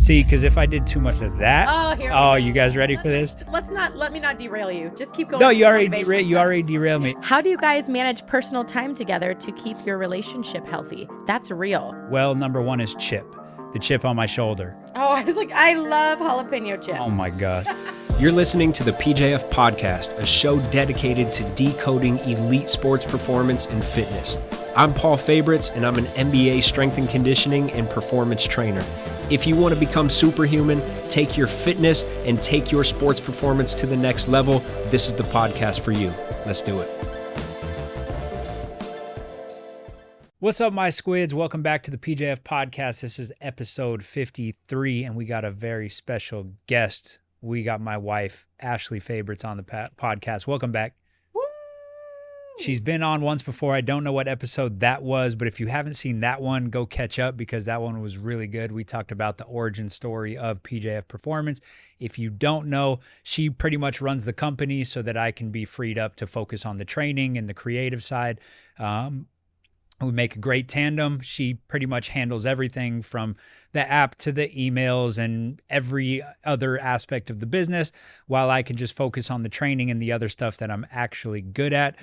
See, because if I did too much of that, Oh, here we oh, go. you guys ready for this? Let me not derail you. Just keep going. No, with you the already motivational derailed me. stuff. How do you guys manage personal time together to keep your relationship healthy? That's real. Well, number one is Chip, the chip on my shoulder. Oh, I was like, I love jalapeno chips. Oh my gosh. You're listening to the PJF Podcast, a show dedicated to decoding elite sports performance and fitness. I'm Paul Favorites, and I'm an MBA strength and conditioning and performance trainer. If you want to become superhuman, take your fitness, and take your sports performance to the next level, this is the podcast for you. Let's do it. What's up, my squids? Welcome back to the PJF Podcast. This is episode 53, and we got a very special guest. We got my wife, Ashley Favorites, on the podcast. Welcome back. She's been on once before. I don't know what episode that was, but if you haven't seen that one, go catch up because that one was really good. We talked about the origin story of PJF Performance. If you don't know, she pretty much runs the company so that I can be freed up to focus on the training and the creative side. We make a great tandem. She pretty much handles everything from the app to the emails and every other aspect of the business, while I can just focus on the training and the other stuff that I'm actually good at.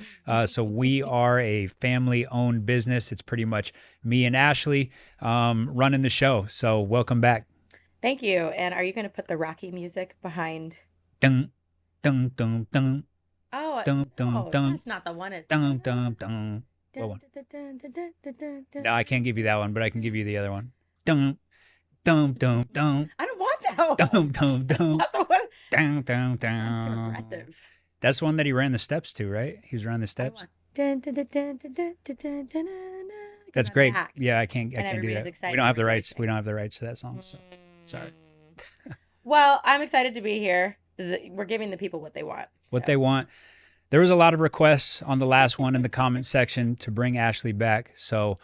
So we are a family-owned business. It's pretty much me and Ashley running the show. So welcome back. Thank you. And are you going to put the Rocky music behind? Dun, dun, dun, dun, Oh, dun, dun, oh, dun, that's not the one. It's dun, dun, dun. What one? No, I can't give you that one, but I can give you the other one. Dun, dun, dun, dun. I don't want that one. Dun, dun, dun. That's not the one. Dun, dun, That's too dun. aggressive. That's the one that he ran the steps to, right? He was running the steps. That's great. Yeah, I can't do everybody's that. excited We don't have the for rights. Thursday. We don't have the rights to that song. So sorry. Well, I'm excited to be here. We're giving the people what they want. What so. they want. There was a lot of requests on the last one in the comment section to bring Ashley back. So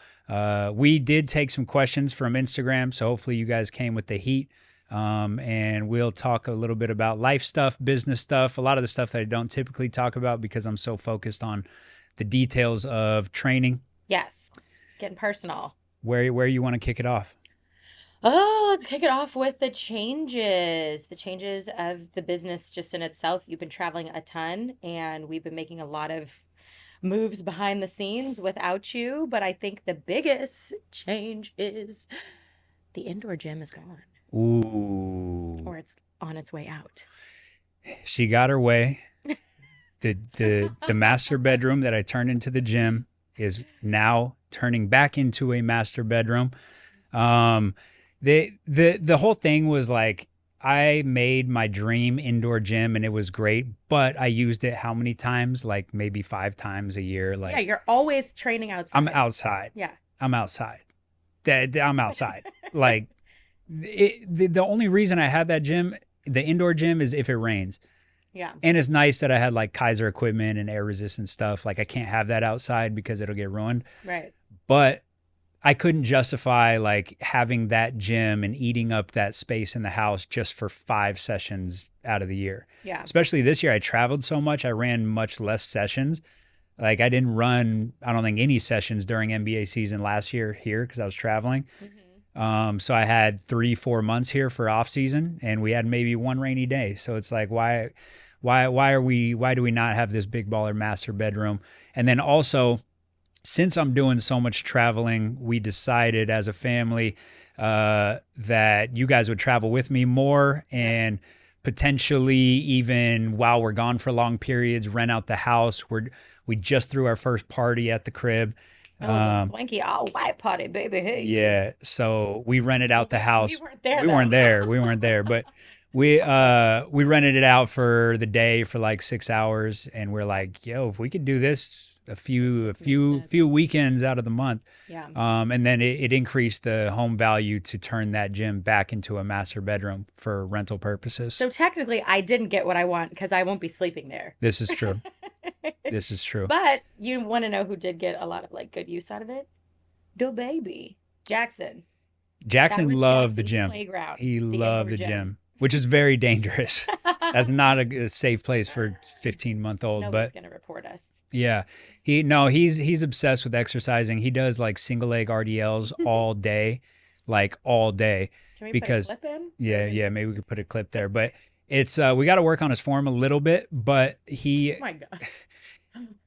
we did take some questions from Instagram. So hopefully you guys came with the heat. And we'll talk a little bit about life stuff, business stuff, a lot of the stuff that I don't typically talk about because I'm so focused on the details of training. Yes, getting personal. Where you want to kick it off? Oh, let's kick it off with the changes of the business just in itself. You've been traveling a ton and we've been making a lot of moves behind the scenes without you. But I think the biggest change is the indoor gym is gone. Ooh. Or it's on its way out. She got her way. The master bedroom that I turned into the gym is now turning back into a master bedroom. The whole thing was like, I made my dream indoor gym and it was great, but I used it how many times? Like maybe 5 times a year. Like, Yeah, you're always training outside. I'm outside. Yeah. I'm outside. I'm outside. Like the only reason I had that gym, the indoor gym, is if it rains. Yeah. And it's nice that I had like Kaiser equipment and air resistant stuff. Like I can't have that outside because it'll get ruined. Right. But I couldn't justify like having that gym and eating up that space in the house just for 5 sessions out of the year. Yeah. Especially this year, I traveled so much. I ran much less sessions. Like I didn't run, I don't think, any sessions during NBA season last year here because I was traveling. Mm-hmm. So I had 3-4 months here for off season and we had maybe 1 rainy day. So it's like, why do we not have this big baller master bedroom? And then also, since I'm doing so much traveling, we decided as a family that you guys would travel with me more and potentially even while we're gone for long periods, rent out the house. We just threw our first party at the crib. Oh, the swanky all white party, baby. Hey. Yeah, so we rented out the house. We weren't there. We weren't there, but we rented it out for the day for like 6 hours, and we're like, yo, if we could do this a few weekends out of the month. Yeah. And then it increased the home value to turn that gym back into a master bedroom for rental purposes. So technically, I didn't get what I want because I won't be sleeping there. This is true. This is true. But you want to know who did get a lot of like good use out of it? The baby, Jaxon. Jaxon loved the Jackson's gym. playground, He the loved the indoor gym, which is very dangerous. That's not a safe place for a 15-month-old. Nobody's But gonna report us. yeah, he's obsessed with exercising. He does like single leg RDLs all day, like all day. Can we because put a clip in? yeah, maybe we could put a clip there, but it's we got to work on his form a little bit, but Oh my God.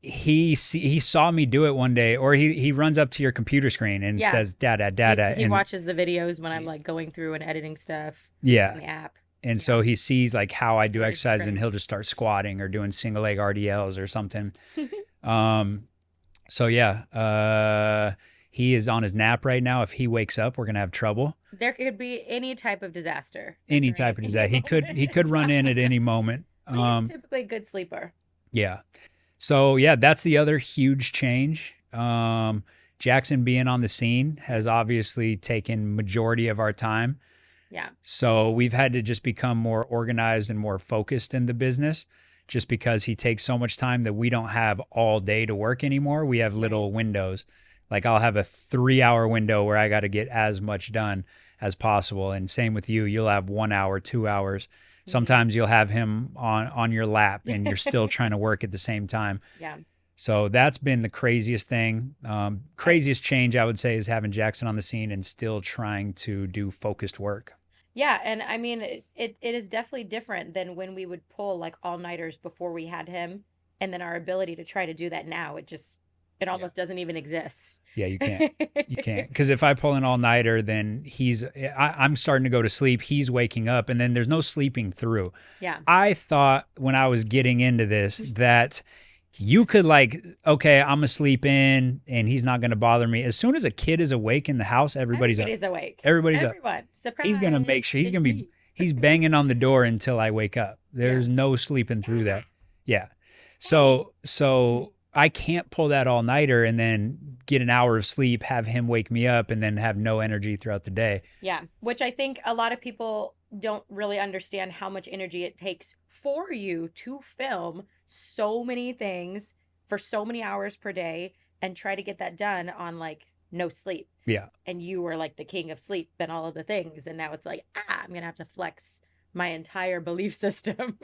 he saw me do it one day, or he runs up to your computer screen and Yeah. says dada, He and watches the videos when I'm like going through and editing stuff in yeah, the app. and so he sees like how I do It's exercise, and great. he'll just start squatting or doing single leg RDLs or something. So yeah, he is on his nap right now. If he wakes up, we're gonna have trouble. There could be any type of disaster. Any type of disaster. He could run in at any moment. But he's typically a good sleeper. Yeah. So yeah, that's the other huge change. Jaxon being on the scene has obviously taken majority of our time. Yeah. So we've had to just become more organized and more focused in the business, just because he takes so much time that we don't have all day to work anymore. We have little windows. Like I'll have a 3-hour window where I got to get as much done as possible. And same with you. You'll have 1 hour, 2 hours. Sometimes you'll have him on your lap and you're still trying to work at the same time. Yeah. So that's been the craziest thing. Craziest change, I would say, is having Jaxon on the scene and still trying to do focused work. Yeah, and I mean, it is definitely different than when we would pull like all-nighters before we had him, and then our ability to try to do that now, it almost doesn't even exist. Yeah, you can't. You can't. Because if I pull an all-nighter, then I'm starting to go to sleep. He's waking up, and then there's no sleeping through. Yeah. I thought when I was getting into this that you could like, okay, I'm asleep in and he's not going to bother me. As soon as a kid is awake in the house, everybody's awake. Everybody's up. Everyone. Surprise. He's going to make sure he's banging on the door until I wake up. There's no sleeping through that. Yeah. So I can't pull that all-nighter and then get an hour of sleep, have him wake me up, and then have no energy throughout the day. Yeah, which I think a lot of people don't really understand how much energy it takes for you to film so many things for so many hours per day and try to get that done on like no sleep. Yeah. And you were like the king of sleep and all of the things. And now it's like, I'm going to have to flex my entire belief system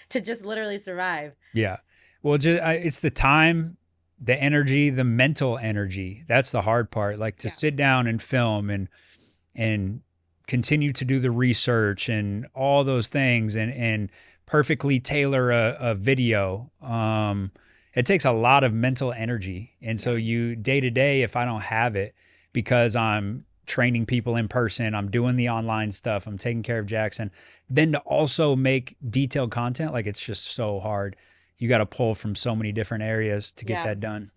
to just literally survive. Yeah. Well, it's the time, the energy, the mental energy. That's the hard part. Like to sit down and film and continue to do the research and all those things and perfectly tailor a video. It takes a lot of mental energy. And so you day to day, if I don't have it, because I'm training people in person, I'm doing the online stuff, I'm taking care of Jaxon, then to also make detailed content, like it's just so hard. You got to pull from so many different areas to get that done.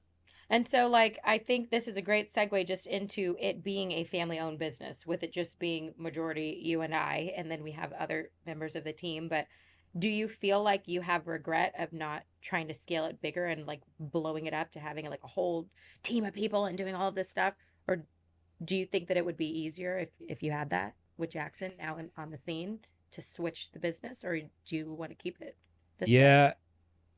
And so like, I think this is a great segue just into it being a family owned business, with it just being majority you and I, and then we have other members of the team. But do you feel like you have regret of not trying to scale it bigger and like blowing it up to having like a whole team of people and doing all of this stuff? Or do you think that it would be easier if you had that with Jaxon now on the scene to switch the business, or do you want to keep it this way?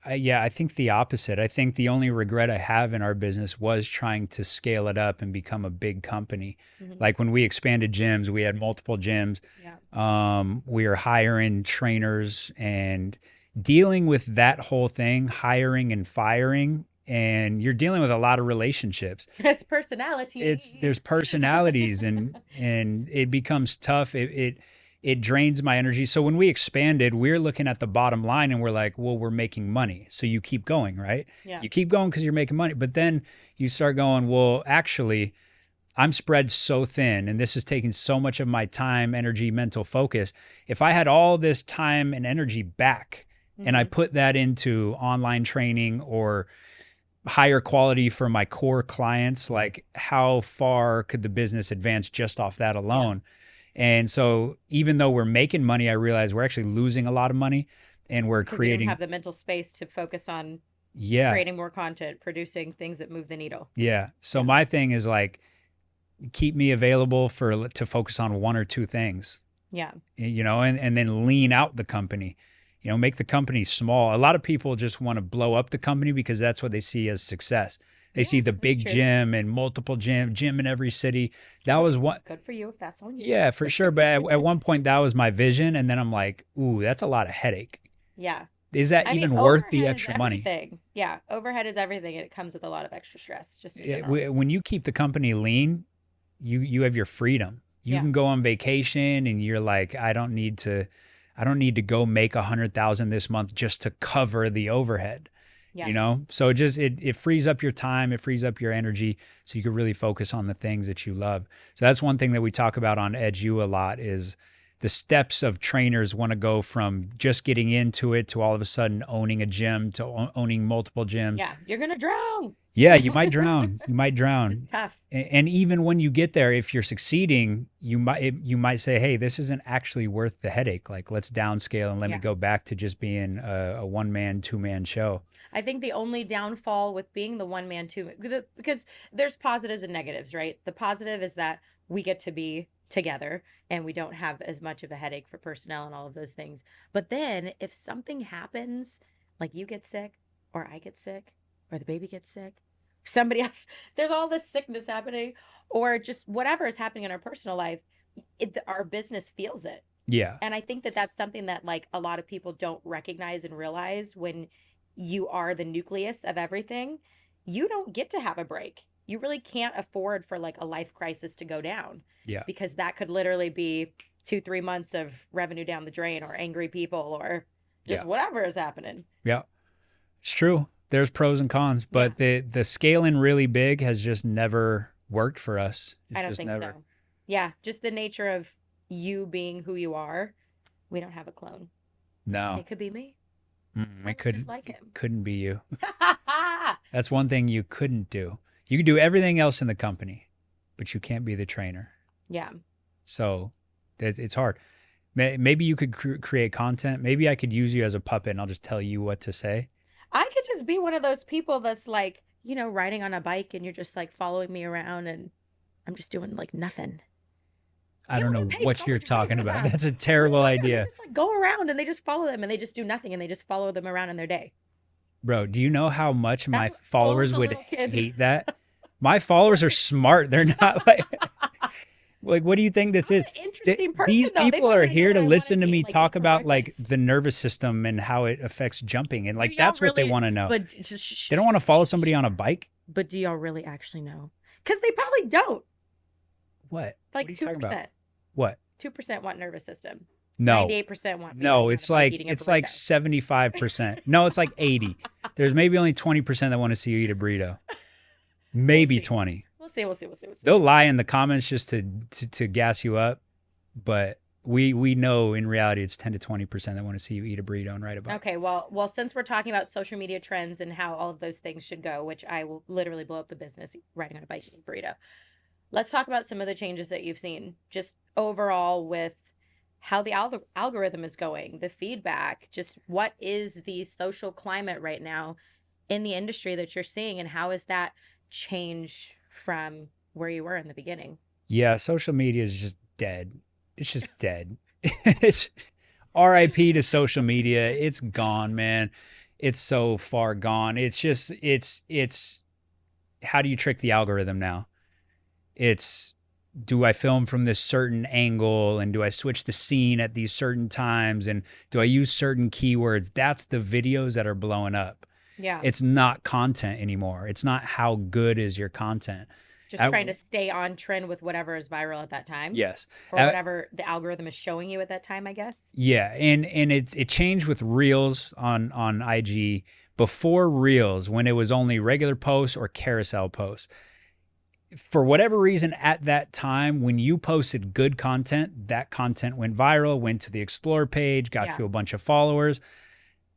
I think the opposite. I think the only regret I have in our business was trying to scale it up and become a big company. Mhm. Like when we expanded gyms, we had multiple gyms. We were hiring trainers and dealing with that whole thing, hiring and firing. And you're dealing with a lot of relationships. It's personality. There's personalities and it becomes tough. It drains my energy. So when we expanded, we're looking at the bottom line and we're like, well, we're making money. So you keep going, right? Yeah. You keep going because you're making money. But then you start going, well, actually, I'm spread so thin and this is taking so much of my time, energy, mental focus. If I had all this time and energy back and I put that into online training or higher quality for my core clients, like how far could the business advance just off that alone? And so even though we're making money, I realize we're actually losing a lot of money, and we're creating. You don't have the mental space to focus on creating more content, producing things that move the needle. Yeah. So my thing is like, keep me available to focus on one or two things. Yeah. You know, and then lean out the company. You know, make the company small. A lot of people just want to blow up the company because that's what they see as success. They see the big gym and multiple gym in every city. That was what. Good for you if that's on you. Yeah, for sure. But at one point that was my vision. And then I'm like, ooh, that's a lot of headache. Yeah. Is that even worth the extra money? Yeah. Overhead is everything. And it comes with a lot of extra stress. Just when you keep the company lean, you have your freedom. You can go on vacation and you're like, I don't need to go make 100,000 this month just to cover the overhead. Yeah. You know, so it frees up your time, it frees up your energy, so you can really focus on the things that you love. So that's one thing that we talk about on Edge U a lot, is the steps of trainers want to go from just getting into it to all of a sudden owning a gym, to owning multiple gyms. Yeah, you're gonna drown. Yeah, you might drown. You might drown. It's tough. And even when you get there, if you're succeeding, you might say, hey, this isn't actually worth the headache. Like, let's downscale and let me go back to just being a one-man, two-man show. I think the only downfall with being the one man, because there's positives and negatives, right? The positive is that we get to be together and we don't have as much of a headache for personnel and all of those things. But then if something happens, like you get sick or I get sick or the baby gets sick, somebody else, there's all this sickness happening, or just whatever is happening in our personal life, our business feels it. Yeah. And I think that that's something that like a lot of people don't recognize and realize. When you are the nucleus of everything, you don't get to have a break. You really can't afford for like a life crisis to go down. Yeah. Because that could literally be 2-3 months of revenue down the drain, or angry people, or just whatever is happening. Yeah. It's true. There's pros and cons, but the scaling really big has just never worked for us. It's I don't just think never. so. Yeah. Just the nature of you being who you are. We don't have a clone. No. It could be me. It couldn't, just like him. Couldn't be you. That's one thing you couldn't do. You can do everything else in the company, but you can't be the trainer. Yeah. So it's hard. Maybe you could create content. Maybe I could use you as a puppet and I'll just tell you what to say. I could just be one of those people that's like, you know, riding on a bike and you're just like following me around and I'm just doing like nothing. I don't know what you're talking about. That's a terrible idea. They just like go around and they just follow them and they just do nothing and they just follow them around in their day. Bro, do you know how much my That's followers all the would little kids. hate that? My followers are smart. They're not like, what do you think this is? Interesting person, These though. They people probably are know here what to I wanna listen to be, me like, talk for about like breakfast. the nervous system and how it affects jumping. And like, Do y'all that's what they really- want to know. But They don't want to follow somebody on a bike. But do y'all really actually know? Because they probably don't. What? Like What are you talking about? 2%. What? 2% want nervous system. No. 98% want. No, it's like 75%. No, it's like 80. There's maybe only 20% that want to see you eat a burrito. Maybe see. 20. We'll see. They'll lie in the comments just to gas you up, but we know in reality it's 10 to 20% that want to see you eat a burrito and ride a bike. Okay, well, since we're talking about social media trends and how all of those things should go, which I will literally blow up the business riding on a bike eating a burrito. Let's talk about some of the changes that you've seen just overall with how the algorithm is going, the feedback, just what is the social climate right now in the industry that you're seeing, and how is that change from where you were in the beginning? Yeah, social media is just dead. It's just dead. It's RIP to social media. It's gone, man. It's so far gone. It's just, it's how do you trick the algorithm now? It's, do I film from this certain angle, and do I switch the scene at these certain times, and do I use certain keywords? That's the videos that are blowing up. Yeah. It's not content anymore. It's not how good is your content. Just trying to stay on trend with whatever is viral at that time. Yes. Or whatever the algorithm is showing you at that time, I guess. Yeah, and it changed with Reels on IG. Before Reels, when it was only regular posts or carousel posts, for whatever reason at that time, when you posted good content, that content went viral, went to the Explore page, got you a bunch of followers.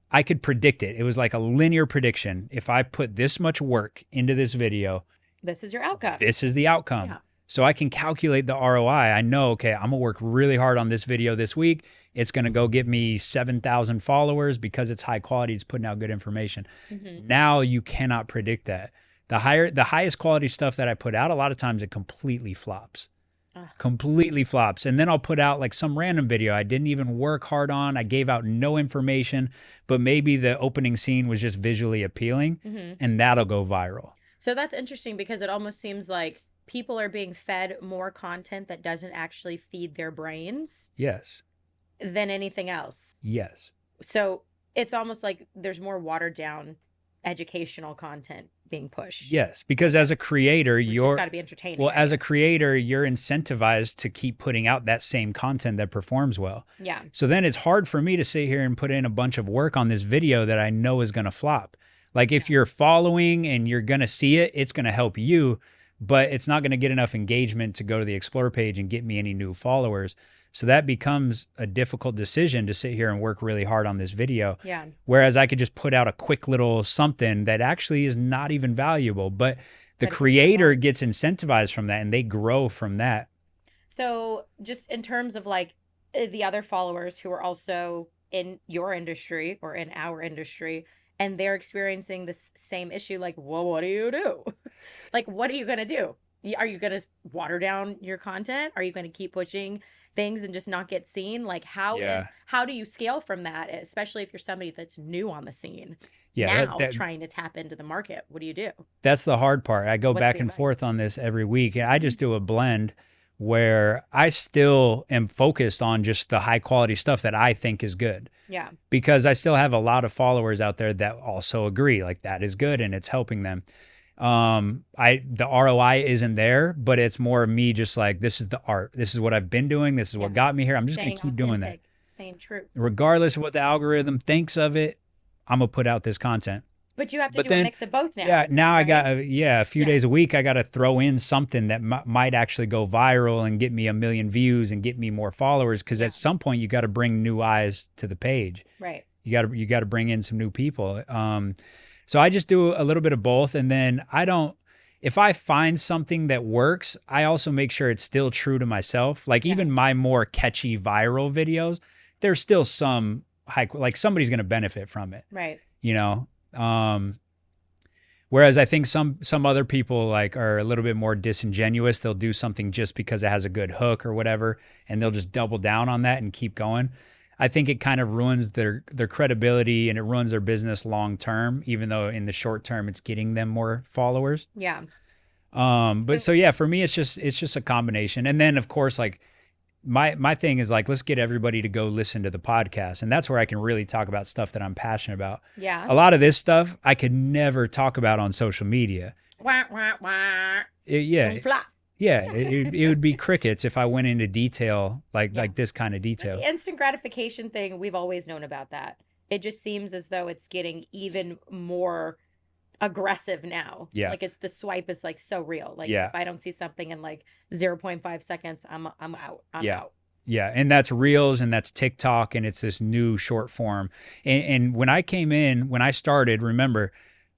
I could predict it. It was like a linear prediction. If I put this much work into this video, this is your outcome. This is the outcome. Yeah. So I can calculate the ROI. I know, okay, I'm gonna work really hard on this video this week. It's gonna go get me 7,000 followers because it's high quality. It's putting out good information. Mm-hmm. Now you cannot predict that. The highest quality stuff that I put out, a lot of times it completely flops. Completely flops. And then I'll put out like some random video I didn't even work hard on. I gave out no information, but maybe the opening scene was just visually appealing, and that'll go viral. So that's interesting because it almost seems like people are being fed more content that doesn't actually feed their brains. Yes. Than anything else. Yes. So it's almost like there's more watered down educational content being pushed. Yes, because as a creator, You've got to be entertaining. well, I as a guess. creator, you're incentivized to keep putting out that same content that performs well. Yeah. So then it's hard for me to sit here and put in a bunch of work on this video that I know is going to flop. Like if you're following and you're going to see it, it's going to help you, but it's not going to get enough engagement to go to the Explore page and get me any new followers. So that becomes a difficult decision to sit here and work really hard on this video. Yeah. Whereas I could just put out a quick little something that actually is not even valuable, but the creator gets incentivized from that and they grow from that. So just in terms of like the other followers who are also in your industry or in our industry, and they're experiencing this same issue, like, well, what do you do? Like, what are you going to do? Are you going to water down your content? Are you going to keep pushing things and just not get seen? Like, how do you scale from that, especially if you're somebody that's new on the scene? Yeah, now trying to tap into the market. What do you do? That's the hard part. I go back and forth on this every week, and I just do a blend where I still am focused on just the high quality stuff that I think is good. Yeah. Because I still have a lot of followers out there that also agree, like that is good and it's helping them. The ROI isn't there, but it's more me just like, this is the art. This is what I've been doing. This is what got me here. I'm just going to keep doing that. Staying true. Regardless of what the algorithm thinks of it, I'm going to put out this content. But you have to do a mix of both now. Yeah, now right? I got a few days a week. I got to throw in something that might actually go viral and get me 1 million views and get me more followers. Because at some point you got to bring new eyes to the page. Right. You got to bring in some new people. So I just do a little bit of both, and then if I find something that works, I also make sure it's still true to myself. Like even my more catchy viral videos, there's still some like somebody's going to benefit from it. Right. You know. Whereas I think some other people like are a little bit more disingenuous. They'll do something just because it has a good hook or whatever, and they'll just double down on that and keep going. I think it kind of ruins their credibility and it ruins their business long term, even though in the short term it's getting them more followers. Yeah. But so yeah, for me it's just a combination. And then of course like my thing is like, let's get everybody to go listen to the podcast. And that's where I can really talk about stuff that I'm passionate about. Yeah. A lot of this stuff I could never talk about on social media. Wah, wah, wah. Yeah. Yeah, it would be crickets if I went into detail, like this kind of detail. The instant gratification thing, we've always known about that. It just seems as though it's getting even more aggressive now. Yeah. Like the swipe is like so real. Like if I don't see something in like 0.5 seconds, I'm out. I'm out. Yeah, and that's Reels and that's TikTok and it's this new short form. And when I started, remember,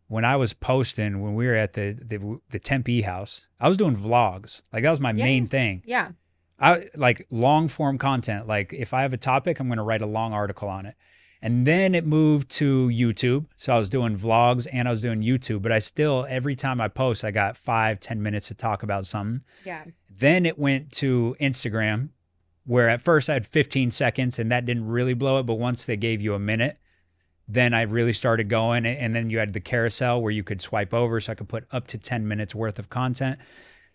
when I was posting, when we were at the Tempe house, I was doing vlogs. Like that was my main thing. Yeah. I like long form content. Like if I have a topic, I'm going to write a long article on it. And then it moved to YouTube. So I was doing vlogs and I was doing YouTube, but I still, every time I post, I got 5-10 minutes to talk about something. Yeah. Then it went to Instagram, where at first I had 15 seconds and that didn't really blow it. But once they gave you a minute, then I really started going, and then you had the carousel where you could swipe over, so I could put up to 10 minutes worth of content.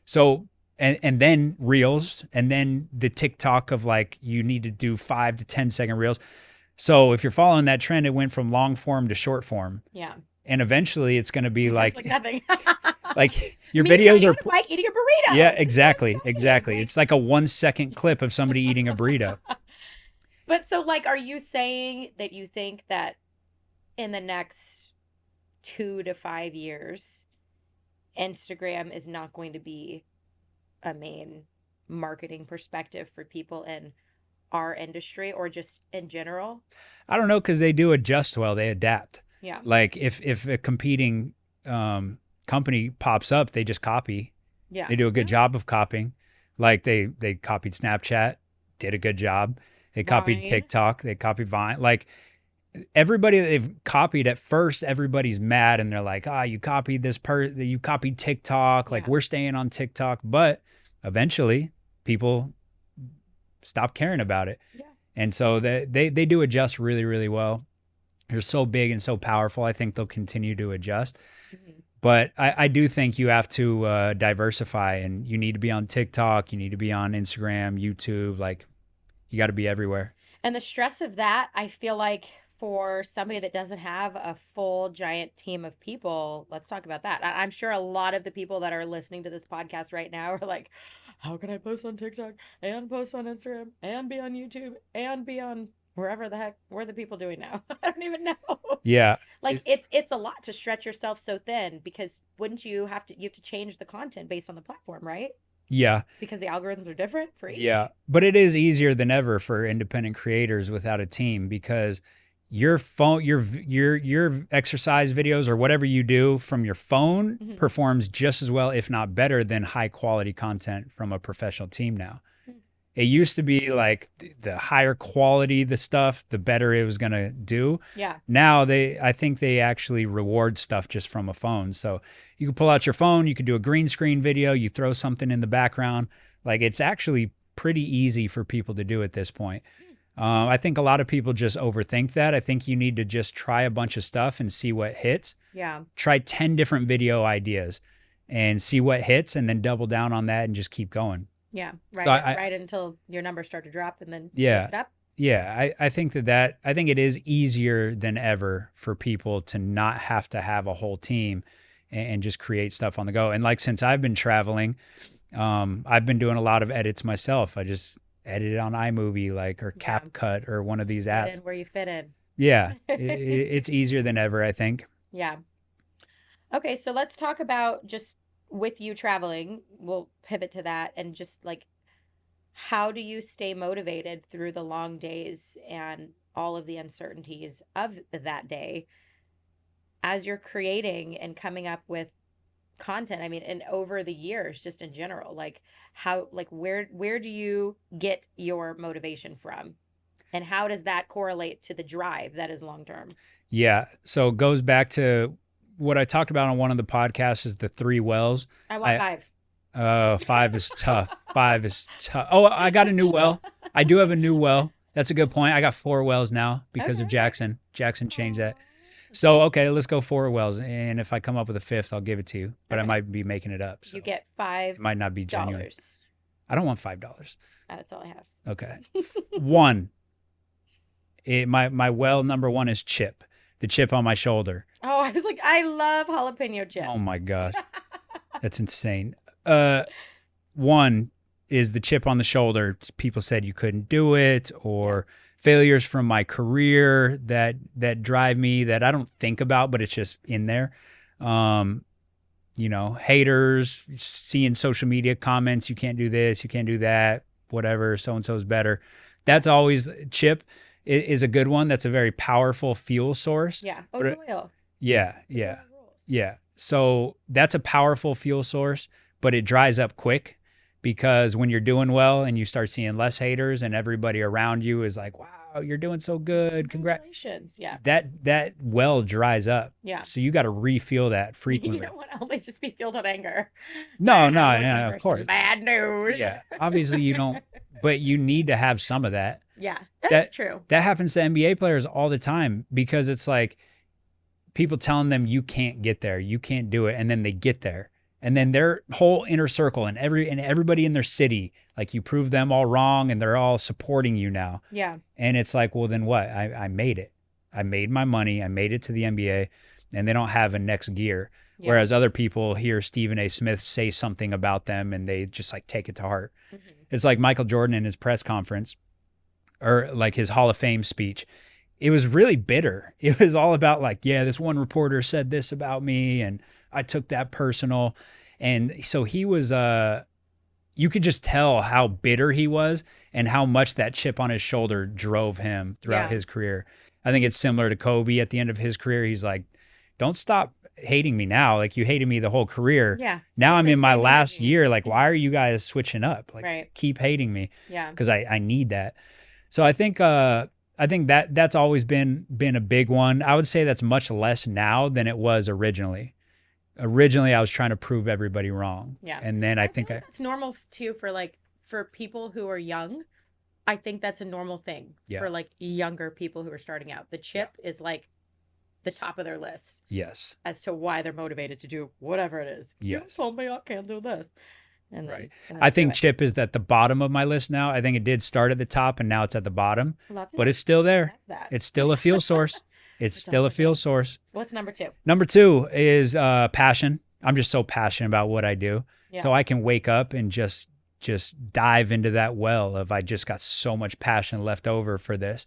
So, and then Reels, and then the TikTok of like, you need to do 5 to 10 second Reels. So if you're following that trend, it went from long form to short form. Yeah. And eventually it's going to be like nothing. Like your videos are like eating a burrito. Yeah, exactly. Exactly. It's like a 1 second clip of somebody eating a burrito. But so like, are you saying that you think that in the next 2 to 5 years, Instagram is not going to be a main marketing perspective for people in our industry or just in general? I don't know, because they do adjust well. They adapt. Yeah. Like if a competing company pops up, they just copy. Yeah. They do a good job of copying. Like they copied Snapchat, did a good job. They copied Vine. TikTok. They copied Vine. Like everybody that they've copied, at first everybody's mad and they're like, you copied you copied TikTok, like we're staying on TikTok. But eventually people stop caring about it. Yeah. And so they do adjust really, really well. They're so big and so powerful. I think they'll continue to adjust. Mm-hmm. But I do think you have to diversify, and you need to be on TikTok. You need to be on Instagram, YouTube. Like you got to be everywhere. And the stress of that, I feel like for somebody that doesn't have a full giant team of people, let's talk about that. I'm sure a lot of the people that are listening to this podcast right now are like, how can I post on TikTok and post on Instagram and be on YouTube and be on wherever the heck where are the people doing now? I don't even know. Yeah. Like it's a lot to stretch yourself so thin, because wouldn't you have to change the content based on the platform, right? Yeah. Because the algorithms are different for each. Yeah. But it is easier than ever for independent creators without a team, because your phone, your exercise videos or whatever you do from your phone Mhm. performs just as well, if not better, than high quality content from a professional team now. Hmm. It used to be like the higher quality the stuff, the better it was going to do. Yeah. Now I think they actually reward stuff just from a phone. So you can pull out your phone, you could do a green screen video, you throw something in the background. Like, it's actually pretty easy for people to do at this point. I think a lot of people just overthink that. I think you need to just try a bunch of stuff and see what hits. Yeah. Try 10 different video ideas and see what hits, and then double down on that and just keep going. Yeah. Right. So right until your numbers start to drop, and then Yeah. switch it up. Yeah, I think I think it is easier than ever for people to not have to have a whole team and just create stuff on the go. And like, since I've been traveling, I've been doing a lot of edits myself. I just edit it on iMovie, like, or Yeah. CapCut or one of these Fit apps. in where you fit in. Yeah, it's easier than ever, I think. Yeah. Okay, so let's talk about, just with you traveling, we'll pivot to that, and just like, how do you stay motivated through the long days and all of the uncertainties of that day as you're creating and coming up with content? I mean, and over the years, just in general, like, how, like, where do you get your motivation from? And how does that correlate to the drive that is long term? Yeah, so it goes back to what I talked about on one of the podcasts, is the 3 wells. I want 5. 5 is tough. 5 is tough. Oh, I got a new well. I do have a new well. That's a good point. I got 4 wells now because of Okay. Jaxon. Jaxon changed that. So, okay, let's go 4 wells. And if I come up with a 5th, I'll give it to you. But I Okay. might be making it up. So You get $5. it might not be genuine. I don't want $5. That's all I have. Okay. 1. My well number 1 is chip. The chip on my shoulder. Oh, I was like, I love jalapeno chips. Oh my gosh. That's insane. 1 is the chip on the shoulder. People said you couldn't do it, or failures from my career that drive me, that I don't think about, but it's just in there. Haters, seeing social media comments, you can't do this, you can't do that, whatever, so-and-so's better. That's always, chip is a good one. That's a very powerful fuel source. Yeah. Oh, But oil. Yeah. Yeah. So that's a powerful fuel source, but it dries up quick, because when you're doing well and you start seeing less haters and everybody around you is like, wow, you're doing so good. Congratulations. Yeah. That well dries up. Yeah. So you got to refuel that You frequently. don't want to only just be filled with anger. No, I'm looking of for some course. Bad news. Yeah. Obviously you don't, but you need to have some of that. Yeah. That's true. That happens to NBA players all the time, because it's like people telling them you can't get there, you can't do it, and then they get there. And then their whole inner circle and everybody in their city, like, you prove them all wrong and they're all supporting you now. Yeah. And it's like, well, then what? I made it. I made my money. I made it to the NBA, and they don't have a next gear. Yeah. Whereas other people hear Stephen A. Smith say something about them and they just like take it to heart. Mhm. It's like Michael Jordan in his press conference, or like his Hall of Fame speech. It was really bitter. It was all about like, yeah, this one reporter said this about me and I took that personal. And so he was, you could just tell how bitter he was and how much that chip on his shoulder drove him throughout his career. I think it's similar to Kobe at the end of his career. He's like, don't stop hating me now. Like, you hated me the whole career. Yeah. Now I'm in my same last energy. year. Like, why are you guys switching up? Like, Right. keep hating me, Yeah. because I need that. So I think that's always been a big one. I would say that's much less now than it was originally. Originally, I was trying to prove everybody wrong. Yeah. And then I feel think like that's normal too for people who are young. I think that's a normal thing for like younger people who are starting out. The chip is like the top of their list yes. as to why they're motivated to do whatever it is. Yes. You told me I can't do this. And Right. then I do think it. Chip is at the bottom of my list now. I think it did start at the top and now it's at the bottom, Love but it. it's still Love there. that. It's still a fuel source. It's It's still all a fuel good. source. What's number 2? Number 2 is passion. I'm just so passionate about what I do. Yeah. So I can wake up and just dive into that well of I just got so much passion left over for this.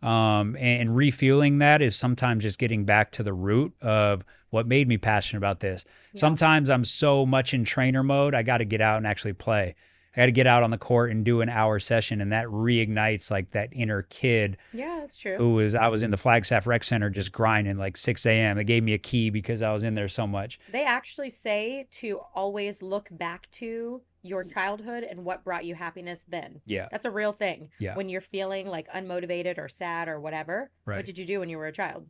And refueling that is sometimes just getting back to the root of what made me passionate about this. Yeah. Sometimes I'm so much in trainer mode, I got to get out and actually play. I got to get out on the court and do an hour session, and that reignites like that inner kid Yeah, that's true. who was, I was in the Flagstaff Rec Center just grinding like 6 a.m. They gave me a key because I was in there so much. They actually say to always look back to your childhood and what brought you happiness then. Yeah. That's a real thing. Yeah. When you're feeling like unmotivated or sad or whatever, Right. what did you do when you were a child?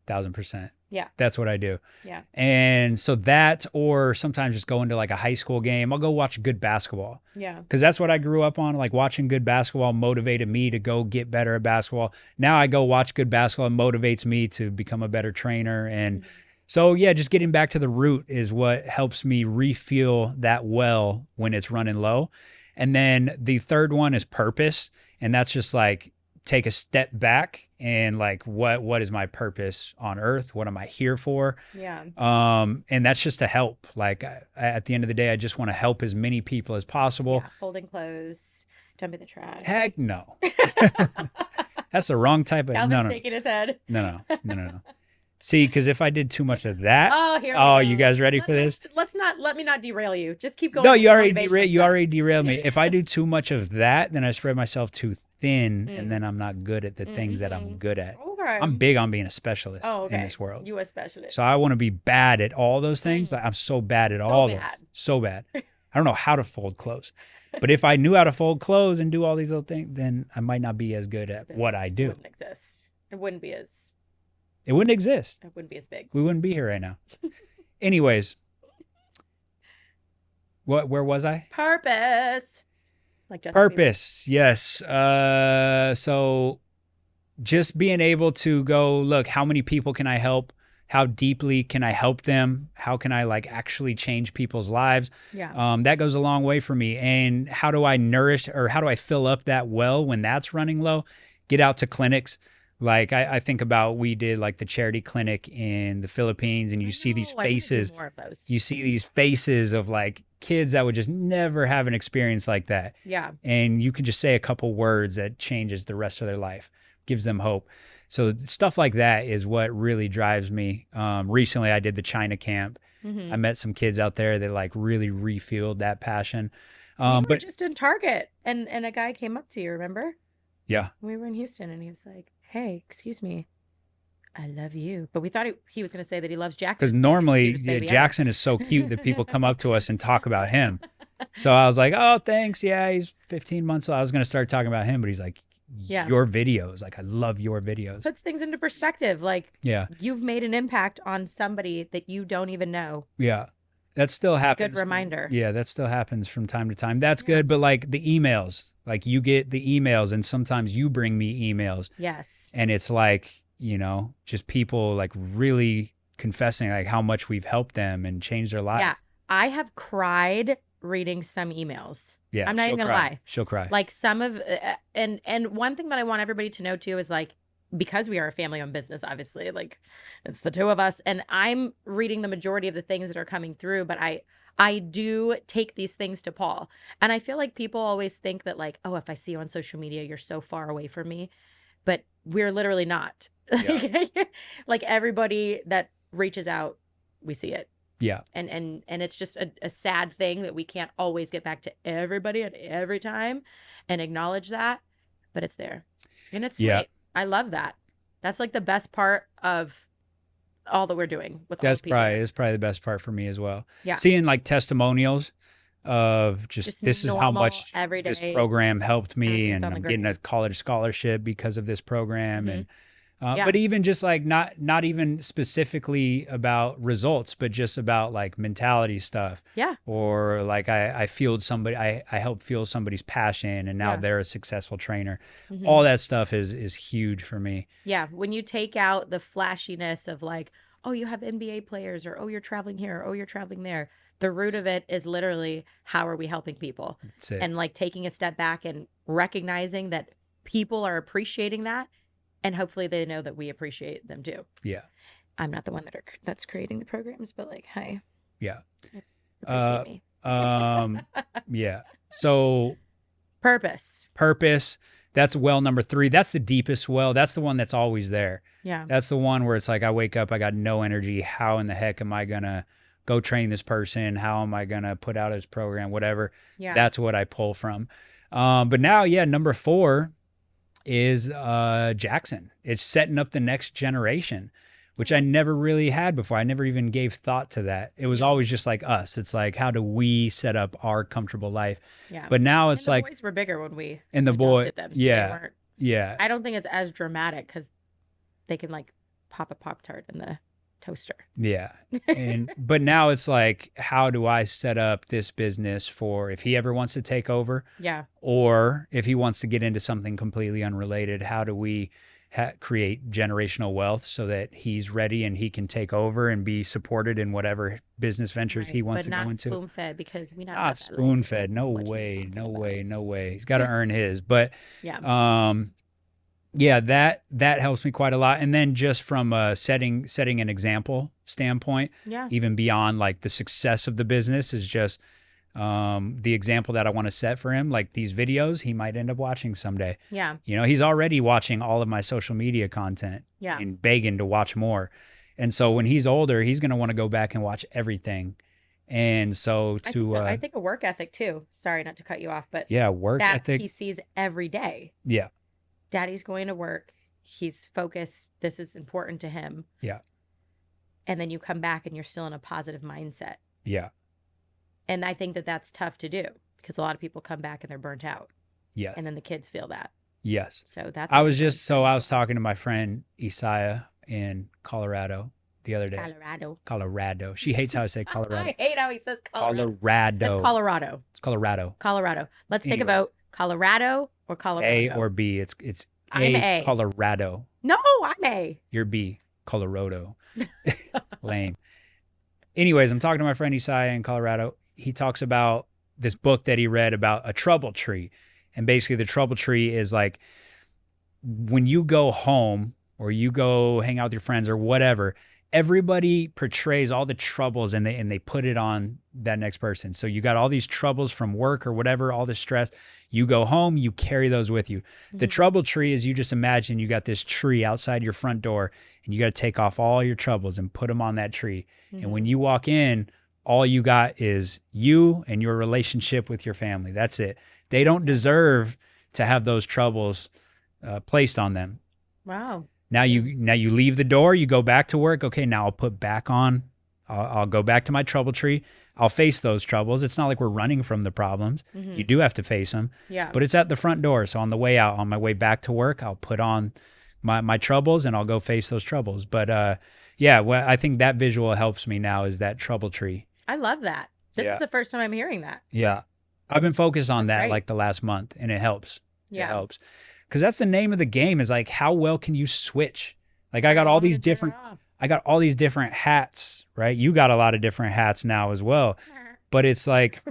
1,000%. Yeah. That's what I do. Yeah. And so that, or sometimes just go into like a high school game. I'll go watch good basketball. Yeah. Because that's what I grew up on. Like watching good basketball motivated me to go get better at basketball. Now I go watch good basketball and motivates me to become a better trainer. And so, yeah, just getting back to the root is what helps me refuel that well when it's running low. And then the third one is purpose. And that's just like take a step back and like, what is my purpose on earth? What am I here for? Yeah. And that's just to help. Like at the end of the day, I just want to help as many people as possible. Yeah. Folding clothes, dumping the trash. Heck no. That's the wrong type of, Calvin no. shaking his head. No. See, because if I did too much of that, Oh, here we oh, go. you guys ready for this? Let me not derail you. Just keep going. No, with you the already motivational stuff. derailed me. If I do too much of that, then I spread myself too thin, Mm. and then I'm not good at the things that I'm good at. Okay. I'm big on being a specialist Oh, okay. in this world. You a specialist. So I want to be bad at all those things. Like I'm so bad at all those. bad. So bad. I don't know how to fold clothes. But if I knew how to fold clothes and do all these little things, then I might not be as good at what I do. Wouldn't exist. It wouldn't be as It wouldn't exist. big. We wouldn't be here right now. Anyways, where was I? Purpose. Like Justin Purpose, yes. So just being able to go, look, how many people can I help? How deeply can I help them? How can I like actually change people's lives? Bieber. Yeah. That goes a long way for me. And how do I nourish or how do I fill up that well when that's running low? Get out to clinics. Like I think about, we did like the charity clinic in the Philippines, and you see these I wanna do faces. more of those. You see these faces of like kids that would just never have an experience like that. Yeah. And you can just say a couple words that changes the rest of their life, gives them hope. So stuff like that is what really drives me. Recently, I did the China camp. Mm-hmm. I met some kids out there that like really refueled that passion. We were But just in Target, and a guy came up to you. Remember? yeah, We were in Houston, and he was like, "Hey, excuse me, I love you." But we thought he was going to say that he loves Jaxon. because He's the normally cutest baby ever. Jaxon is so cute that people come up to us and talk about him. So I was like, oh, thanks. Yeah, he's 15 months old. I was going to start talking about him, but he's like, Yeah. your videos. Like, I love your videos. Puts things into perspective. Like, Yeah. you've made an impact on somebody that you don't even know. Yeah. That still happens. Good reminder. Yeah, that still happens from time to time. That's good. But like the emails, like you get the emails and sometimes you bring me emails Yes. and it's like, you know, just people like really confessing like how much we've helped them and changed their lives. Yeah. I have cried reading some emails. Yeah. I'm not even she'll gonna cry. lie. She'll cry. Like some of, and one thing that I want everybody to know too is like, because we are a family-owned business, obviously, like it's the two of us, and I'm reading the majority of the things that are coming through, but I do take these things to Paul. And I feel like people always think that like, oh, if I see you on social media, you're so far away from me. But we're literally not. Yeah. Like everybody that reaches out, we see it. Yeah. And it's just a sad thing that we can't always get back to everybody at every time and acknowledge that, but it's there. And it's Yeah. sweet. I love that. That's like the best part of all that we're doing with all That's the people. probably the best part for me as well. Yeah. Seeing like testimonials of just this is how normal, much this everyday program helped me, happens and on the I'm getting a ground. college scholarship because of this program. Mhm. And Yeah. but even just like not even specifically about results, but just about like mentality stuff. Yeah. Or like I fueled somebody, I helped fuel somebody's passion, and now Yeah. they're a successful trainer. Mhm. All that stuff is huge for me. Yeah. When you take out the flashiness of like, oh, you have NBA players, or oh, you're traveling here, or oh, you're traveling there. The root of it is literally, how are we helping people? That's it. And like taking a step back and recognizing that people are appreciating that, and hopefully they know that we appreciate them too. Yeah. I'm not the one that's creating the programs, but like, hi, Yeah. appreciate me. Yeah. So Purpose. That's well number 3. That's the deepest well. That's the one that's always there. Yeah. That's the one where it's like, I wake up, I got no energy. How in the heck am I going to go train this person? How am I going to put out his program? Whatever. Yeah. That's what I pull from. But now, number 4 is Jaxon. It's setting up the next generation, which I never really had before. I never even gave thought to that. It was always just like us. It's like, how do we set up our comfortable life? Yeah. But now it's the like, boys were bigger when we and the boy, adopted them, so they weren't. yeah. I don't think it's as dramatic because they can like pop a Pop-Tart in the toaster. Yeah. But now it's like, how do I set up this business for if he ever wants to take over? Yeah. Or if he wants to get into something completely unrelated, how do we create generational wealth so that he's ready and he can take over and be supported in whatever business ventures he wants to go into? But not spoon-fed, because we Not spoon-fed. No way. He's got to earn his. But that helps me quite a lot. And then just from a setting an example standpoint, even beyond like the success of the business, is just the example that I want to set for him. Like these videos, he might end up watching someday. Yeah. He's already watching all of my social media content and begging to watch more. And so when he's older, he's going to want to go back and watch everything. And so I think a work ethic too. Sorry, not to cut you off, but work ethic he sees every day. Yeah. Daddy's going to work. He's focused. This is important to him. Yeah. And then you come back and you're still in a positive mindset. Yeah. And I think that that's tough to do, because a lot of people come back and they're burnt out. Yes. And then the kids feel that. Yes. So that's. I was talking to my friend Isaiah in Colorado the other day. Colorado. She hates how I say Colorado. I hate how he says Colorado. That's Colorado. It's Colorado. Colorado. Let's take a vote. Colorado or Colorado? A or B. It's I'm A. Colorado. No, I'm A. You're B. Colorado. Lame. Anyways, I'm talking to my friend Isaiah in Colorado. He talks about this book that he read about a trouble tree. And basically the trouble tree is like when you go home or you go hang out with your friends or whatever, everybody portrays all the troubles and they put it on that next person. So you got all these troubles from work or whatever, all this stress. You go home, you carry those with you. Mm-hmm. The trouble tree is, you just imagine you got this tree outside your front door and you got to take off all your troubles and put them on that tree. Mm-hmm. And when you walk in, all you got is you and your relationship with your family. That's it. They don't deserve to have those troubles placed on them. Wow. Now you leave the door, you go back to work. Okay, now I'll put back on, I'll go back to my trouble tree. I'll face those troubles. It's not like we're running from the problems. Mm-hmm. You do have to face them. Yeah. But it's at the front door. So on the way out, on my way back to work, I'll put on my troubles and I'll go face those troubles. But I think that visual helps me now, is that trouble tree. I love that. This is the first time I'm hearing that. Yeah. I've been focused on that like the last month, and it helps. Yeah. It helps. Because that's the name of the game, is like, how well can you switch? Like I got all these different hats, right? You got a lot of different hats now as well. But it's like,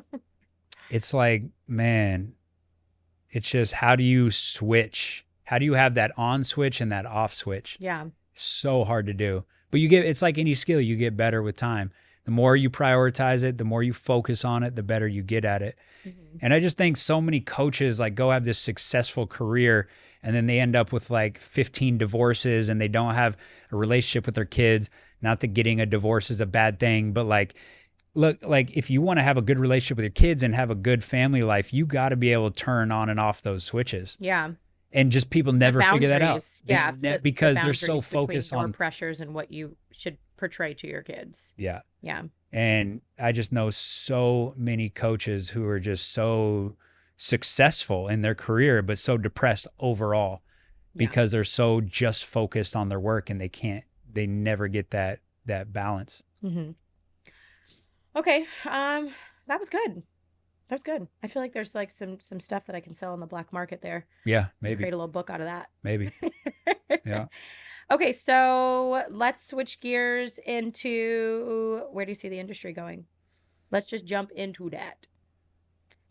man, it's just, how do you switch? How do you have that on switch and that off switch? Yeah. So hard to do. But it's like any skill, you get better with time. The more you prioritize it, the more you focus on it, the better you get at it. Mm-hmm. And I just think so many coaches like go have this successful career and then they end up with like 15 divorces and they don't have a relationship with their kids. Not that getting a divorce is a bad thing, but like, look, like if you want to have a good relationship with your kids and have a good family life, you got to be able to turn on and off those switches. Yeah. And just people never figure that out. Yeah. Because they're so focused on pressures and what you should portray to your kids. Yeah. Yeah. And I just know so many coaches who are just so successful in their career, but so depressed overall because they're so just focused on their work and they never get that balance. Mm-hmm. Okay. That was good. That was good. I feel like there's like some stuff that I can sell on the black market there. Yeah, maybe. Create a little book out of that. Maybe. Yeah. Okay, so let's switch gears into, where do you see the industry going? Let's just jump into that.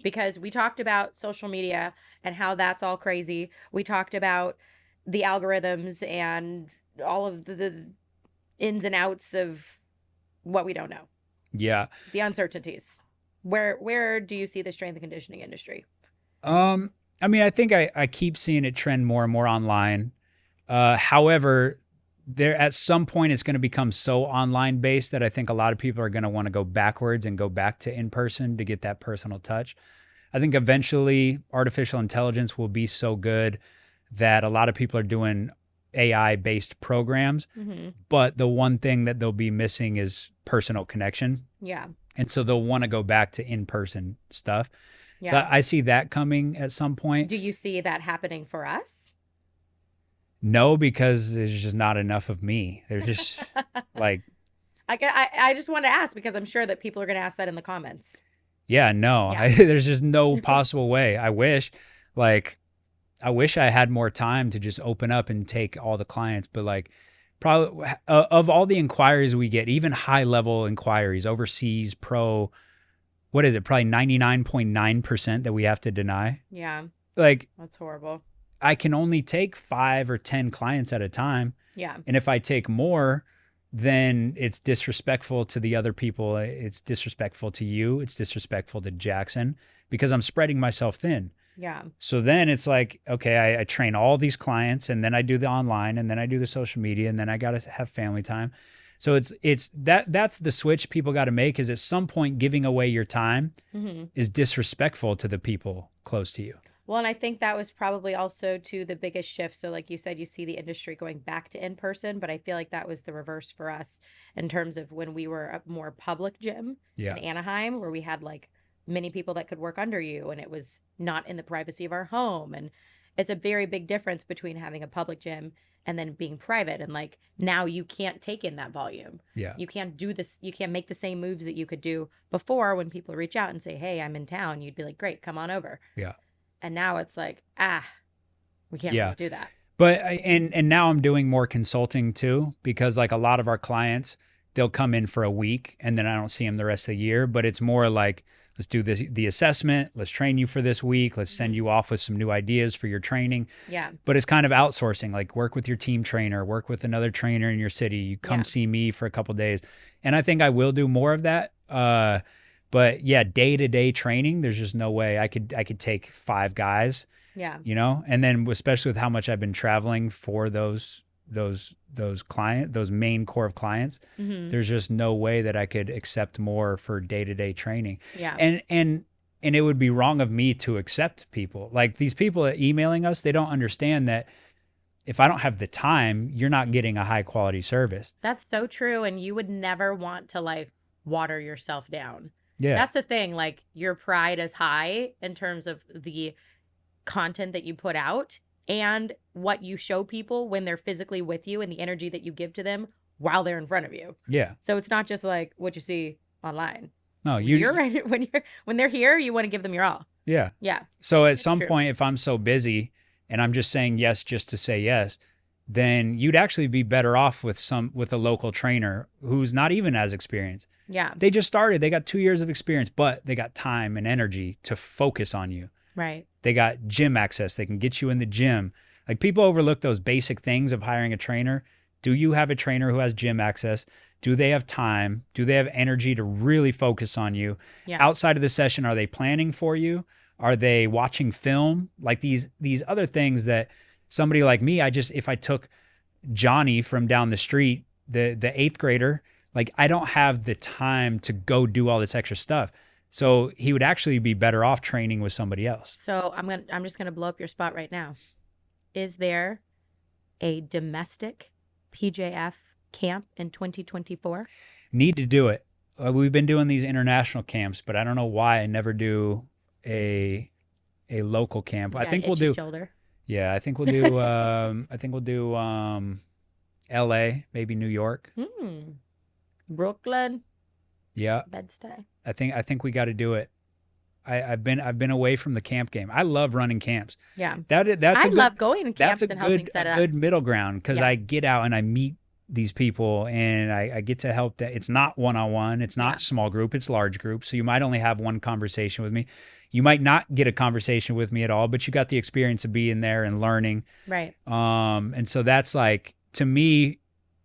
Because we talked about social media and how that's all crazy. We talked about the algorithms and all of the ins and outs of what we don't know. Yeah. The uncertainties. Where do you see the strength and conditioning industry? I mean, I think I keep seeing it trend more and more online. However, there at some point it's going to become so online based that I think a lot of people are going to want to go backwards and go back to in person to get that personal touch. I think eventually artificial intelligence will be so good that a lot of people are doing AI based programs, but the one thing that they'll be missing is personal connection. Yeah. And so they'll want to go back to in person stuff. Yeah. So I see that coming at some point. Do you see that happening for us? No, because there's just not enough of me. There's just like, I just want to ask because I'm sure that people are going to ask that in the comments. yeah, no, Yeah. there's just no possible way. I wish I had more time to just open up and take all the clients, but like probably of all the inquiries we get, even high level inquiries, overseas, pro, what is it? Probably 99.9% that we have to deny. Yeah. Like, That's horrible. I can only take 5 or 10 clients at a time. Yeah. And if I take more, then it's disrespectful to the other people. It's disrespectful to you. It's disrespectful to Jaxon because I'm spreading myself thin. Yeah. So then it's like, okay, I train all these clients and then I do the online and then I do the social media and then I got to have family time. So that's the switch people got to make is at some point giving away your time is disrespectful to the people close to you. Well, and I think that was probably also to the biggest shift. So like you said, you see the industry going back to in person, but I feel like that was the reverse for us in terms of when we were a more public gym in Anaheim, where we had like many people that could work under you and it was not in the privacy of our home. And it's a very big difference between having a public gym and then being private. And like now you can't take in that volume. Yeah. You can't do this. You can't make the same moves that you could do before when people reach out and say, hey, I'm in town. You'd be like, great, come on over. Yeah. And now it's like, we can't really do that. But and now I'm doing more consulting too, because like a lot of our clients, they'll come in for a week and then I don't see them the rest of the year. But it's more like, let's do the assessment. Let's train you for this week. Let's send you off with some new ideas for your training. Yeah. But it's kind of outsourcing, like work with your team trainer, work with another trainer in your city. You come see me for a couple of days. And I think I will do more of that. But yeah, day-to-day training, there's just no way I could take 5 guys. Yeah. You know, and then especially with how much I've been traveling for those main core of clients, there's just no way that I could accept more for day-to-day training. Yeah. And it would be wrong of me to accept people. Like these people emailing us, they don't understand that if I don't have the time, you're not getting a high quality service. That's so true. And you would never want to like water yourself down. Yeah. That's the thing. Like your pride is high in terms of the content that you put out and what you show people when they're physically with you and the energy that you give to them while they're in front of you. Yeah. So it's not just like what you see online. No, you're right. When they're here, you want to give them your all. Yeah. Yeah. So at some point, if I'm so busy and I'm just saying yes just to say yes, then you'd actually be better off with a local trainer who's not even as experienced. Yeah. They just started. They got 2 years of experience, but they got time and energy to focus on you. Right. They got gym access. They can get you in the gym. Like people overlook those basic things of hiring a trainer. Do you have a trainer who has gym access? Do they have time? Do they have energy to really focus on you? Yeah. Outside of the session, are they planning for you? Are they watching film? Like these other things that somebody like me, if I took Johnny from down the street, the 8th grader, like I don't have the time to go do all this extra stuff. So he would actually be better off training with somebody else. So I'm just gonna blow up your spot right now. Is there a domestic PJF camp in 2024? Need to do it. We've been doing these international camps, but I don't know why I never do a local camp. I think we'll do. Shoulder. Yeah, I think we'll do. L.A., maybe New York. Brooklyn. Yeah. Bed-Stuy. I think we got to do it. I've been away from the camp game. I love running camps. Yeah. That's I love going to camps and helping set a up. good middle ground because I get out and I meet these people, and I get to help that. It's not one-on-one. It's not small group. It's large group. So you might only have one conversation with me. You might not get a conversation with me at all, but you got the experience of being there and learning. Right. And so that's like, to me,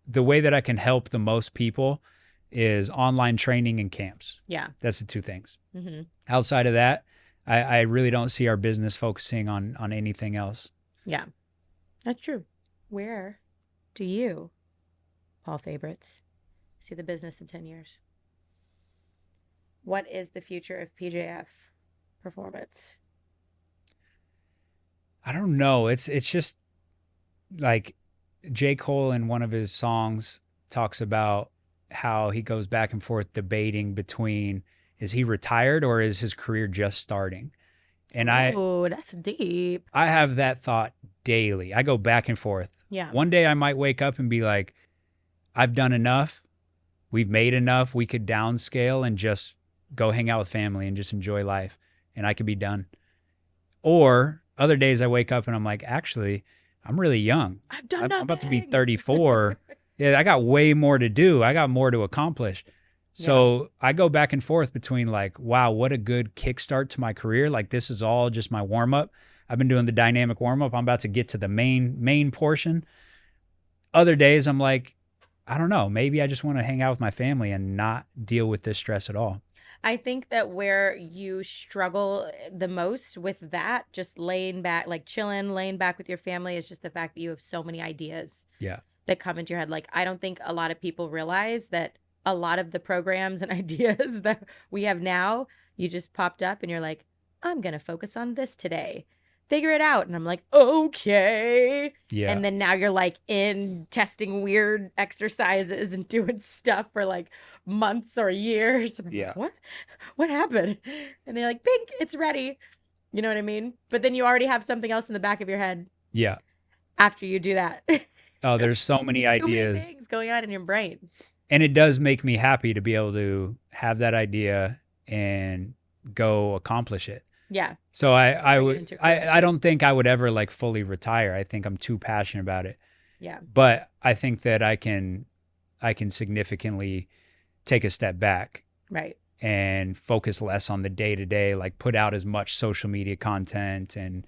the way that I can help the most people is online training and camps. Yeah. That's the two things. Mm-hmm. Outside of that, I really don't see our business focusing on anything else. Yeah, that's true. Where do you, Paul Favorites, see the business in 10 years? What is the future of PJF Performance? I don't know. It's just like J. Cole in one of his songs talks about how he goes back and forth debating between, is he retired or is his career just starting? And Oh, that's deep. I have that thought daily. I go back and forth. Yeah. One day I might wake up and be like, I've done enough. We've made enough. We could downscale and just go hang out with family and just enjoy life. And I could be done. Or other days I wake up and I'm like, actually, I'm really young. I've done I'm nothing. about to be 34. Yeah, I got way more to do. I got more to accomplish. So I go back and forth between like, wow, what a good kickstart to my career. Like, this is all just my warm up. I've been doing the dynamic warm up. I'm about to get to the main portion. Other days I'm like, I don't know, maybe I just want to hang out with my family and not deal with this stress at all. I think that where you struggle the most with that, just laying back, like chilling, laying back with your family, is just the fact that you have so many ideas that come into your head. Like, I don't think a lot of people realize that a lot of the programs and ideas that we have now, you just popped up and you're like, I'm going to focus on this today. Figure it out. And I'm like, okay. Yeah. And then now you're like in testing weird exercises and doing stuff for like months or years. And I'm like, what happened? And they're like, pink, it's ready. You know what I mean? But then you already have something else in the back of your head. Yeah. After you do that. Oh, there's so many ideas. Too many things going on in your brain. And it does make me happy to be able to have that idea and go accomplish it. Yeah. So I don't think I would ever like fully retire. I think I'm too passionate about it. Yeah. But I think that I can significantly take a step back. Right. And focus less on the day to day, like put out as much social media content and,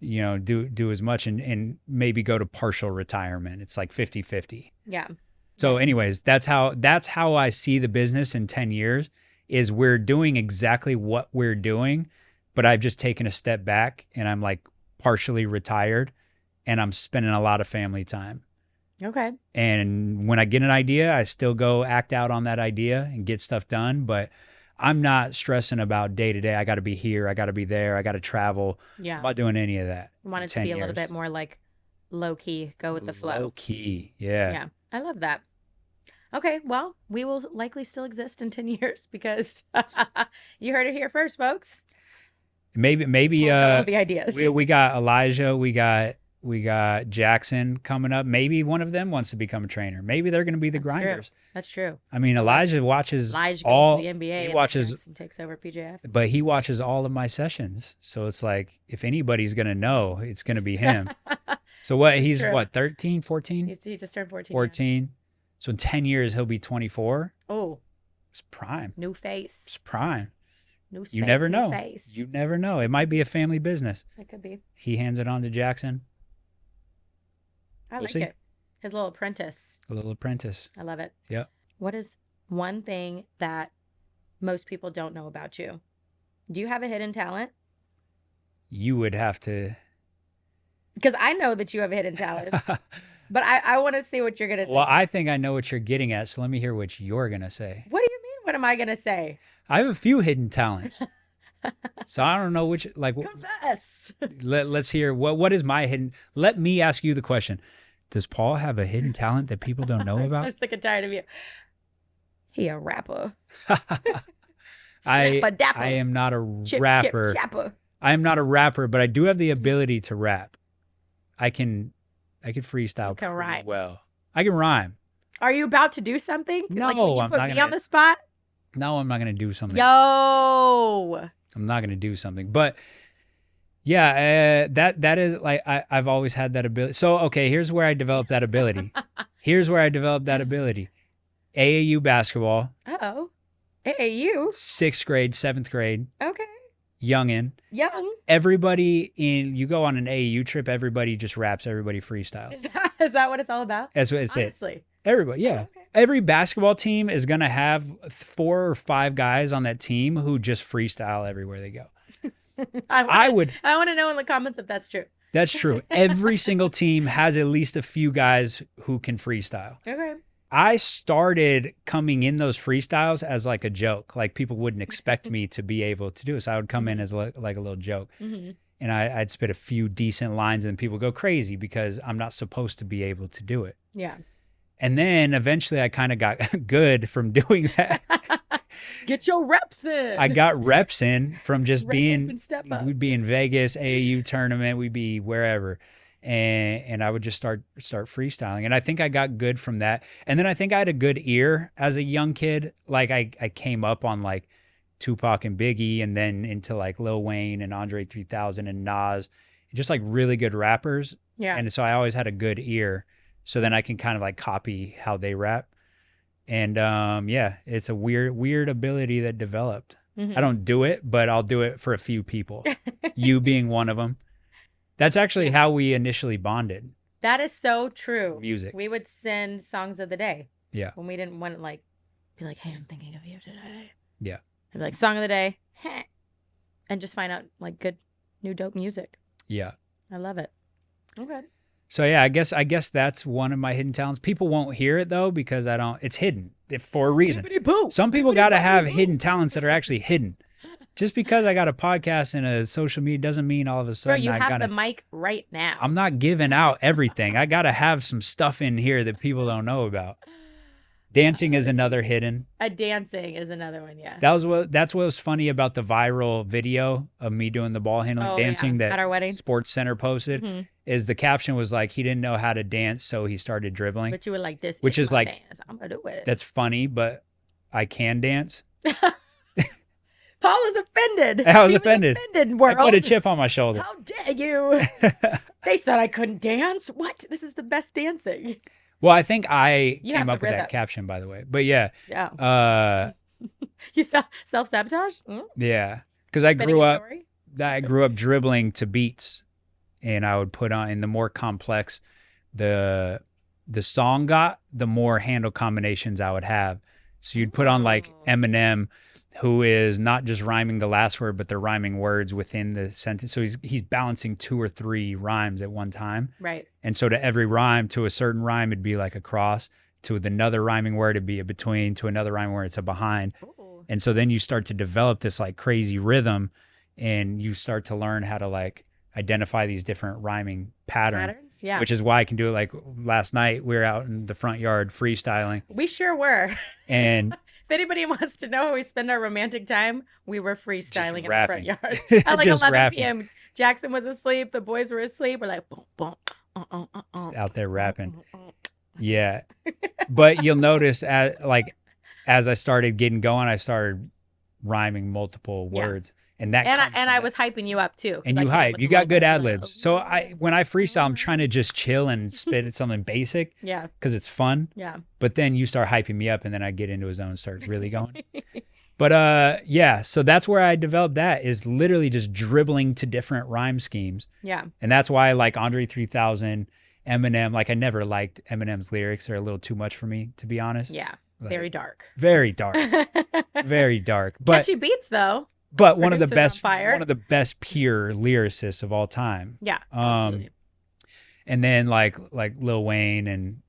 you know, do as much and maybe go to partial retirement. It's like 50-50. Yeah. So anyways, that's how I see the business in 10 years is we're doing exactly what we're doing, but I've just taken a step back and I'm like partially retired and I'm spending a lot of family time. Okay. And when I get an idea, I still go act out on that idea and get stuff done, but I'm not stressing about day to day. I got to be here. I got to be there. I got to travel. Yeah. I'm not doing any of that. I want it to be a little bit more like low key, go with the flow. Low key. Yeah. Yeah. I love that. Okay, well, we will likely still exist in 10 years because you heard it here first, folks. Maybe the ideas. We got Elijah, we got Jaxon coming up. Maybe one of them wants to become a trainer. Maybe they're going to be the grinders. That's true. I mean, Elijah watches goes all to the NBA. He watches and takes over PJF. But he watches all of my sessions. So it's like if anybody's going to know, it's going to be him. So he's what, 13, 14? He just turned 14. 14. Yeah. So in 10 years, he'll be 24. Oh. It's prime. New face. It's prime. New space, you never know. Face. You never know. It might be a family business. It could be. He hands it on to Jaxon. I like it. His little apprentice. A little apprentice. I love it. Yeah. What is one thing that most people don't know about you? Do you have a hidden talent? You would have to. Because I know that you have hidden talents. But I want to see what you're going to say. Well, I think I know what you're getting at, so let me hear what you're going to say. What do you mean? What am I going to say? I have a few hidden talents. So I don't know which, like. Confess. Let's hear, what is my hidden, let me ask you the question. Does Paul have a hidden talent that people don't know about? I'm sick and tired of you. He a rapper. I am not a rapper. I am not a rapper, but I do have the ability to rap. I can freestyle pretty rhyme. Well. I can rhyme. Are you about to do something? No, like, you I'm put not me gonna, on the spot. No, I'm not going to do something. Yo. I'm not going to do something. But yeah, that is like, I've always had that ability. So, okay, here's where I developed that ability. Here's where I developed that ability. AAU basketball, Uh-oh. AAU? 6th grade, 7th grade, Okay. youngin'. Young. You go on an AAU trip, everybody just raps, everybody freestyles. Is that what it's all about? That's what it's Honestly. Everybody, yeah. Oh, okay. Every basketball team is going to have 4 or 5 guys on that team who just freestyle everywhere they go. I want to know in the comments if that's true. That's true. Every single team has at least a few guys who can freestyle. Okay. I started coming in those freestyles as like a joke. Like people wouldn't expect me to be able to do it. So I would come in as like a little joke. Mm-hmm. And I'd spit a few decent lines and people go crazy because I'm not supposed to be able to do it. Yeah. And then eventually I kind of got good from doing that. Get your reps in. I got reps in from just we'd be in Vegas, AAU tournament, we'd be wherever. And I would just start freestyling. And I think I got good from that. And then I think I had a good ear as a young kid. Like I came up on like Tupac and Biggie and then into like Lil Wayne and Andre 3000 and Nas, just like really good rappers. Yeah. And so I always had a good ear. So then I can kind of like copy how they rap. And yeah, it's a weird ability that developed. Mm-hmm. I don't do it, but I'll do it for a few people. You being one of them. That's actually how we initially bonded. That is so true. Music. We would send songs of the day. Yeah. When we didn't want to like be like, hey, I'm thinking of you today. Yeah. I'd be like, song of the day. And just find out like good new dope music. Yeah. I love it. Okay. So yeah, I guess that's one of my hidden talents. People won't hear it though because it's hidden for a reason. Some people got to have hidden talents that are actually hidden. Just because I got a podcast and a social media doesn't mean all of a sudden Bro, you have the mic right now. I'm not giving out everything. I got to have some stuff in here that people don't know about. Dancing is another hidden. Dancing is another one, yeah. That's what was funny about the viral video of me doing the ball handling dancing that at our wedding. Sports Center posted. Mm-hmm. Is the caption was like he didn't know how to dance, so he started dribbling. But you were like, this which is like dance. I'm gonna do it. That's funny, but I can dance. Paul was offended. I was offended. World. I put a chip on my shoulder. How dare you? They said I couldn't dance. What? This is the best dancing. Well, I think I You came have up to with read that that. caption, by the way. But yeah. Yeah. You self-sabotage? Yeah. Because I grew up dribbling to beats, and I would put on, and the more complex the song got, the more handle combinations I would have. So you'd put on like Eminem, who is not just rhyming the last word, but they're rhyming words within the sentence. So he's balancing 2 or 3 rhymes at one time. Right. And so to every rhyme, to a certain rhyme, it'd be like a cross. To another rhyming word, it'd be a between. To another rhyming word, it's a behind. Ooh. And so then you start to develop this like crazy rhythm, and you start to learn how to like identify these different rhyming patterns. Yeah. Which is why I can do it. Like last night, we were out in the front yard freestyling. We sure were. And if anybody wants to know how we spend our romantic time, we were freestyling in the front yard. At like Just 11 rapping. p.m. Jackson was asleep. The boys were asleep. We're like, boom, boom, Just out there rapping. Yeah. But you'll notice as I started getting going, I started rhyming multiple words. And I was hyping you up too. And you hype. You got good ad libs. So when I freestyle, I'm trying to just chill and spit at something basic. Yeah. Because it's fun. Yeah. But then you start hyping me up, and then I get into a zone and start really going. But yeah, so that's where I developed that, is literally just dribbling to different rhyme schemes. Yeah. And that's why I like Andre 3000, Eminem. Like I never liked Eminem's lyrics. They're a little too much for me, to be honest. Yeah. Like, very dark. Very dark. Very dark. But catchy beats though. But one of the best pure lyricists of all time. Yeah. Absolutely. And then like Lil Wayne and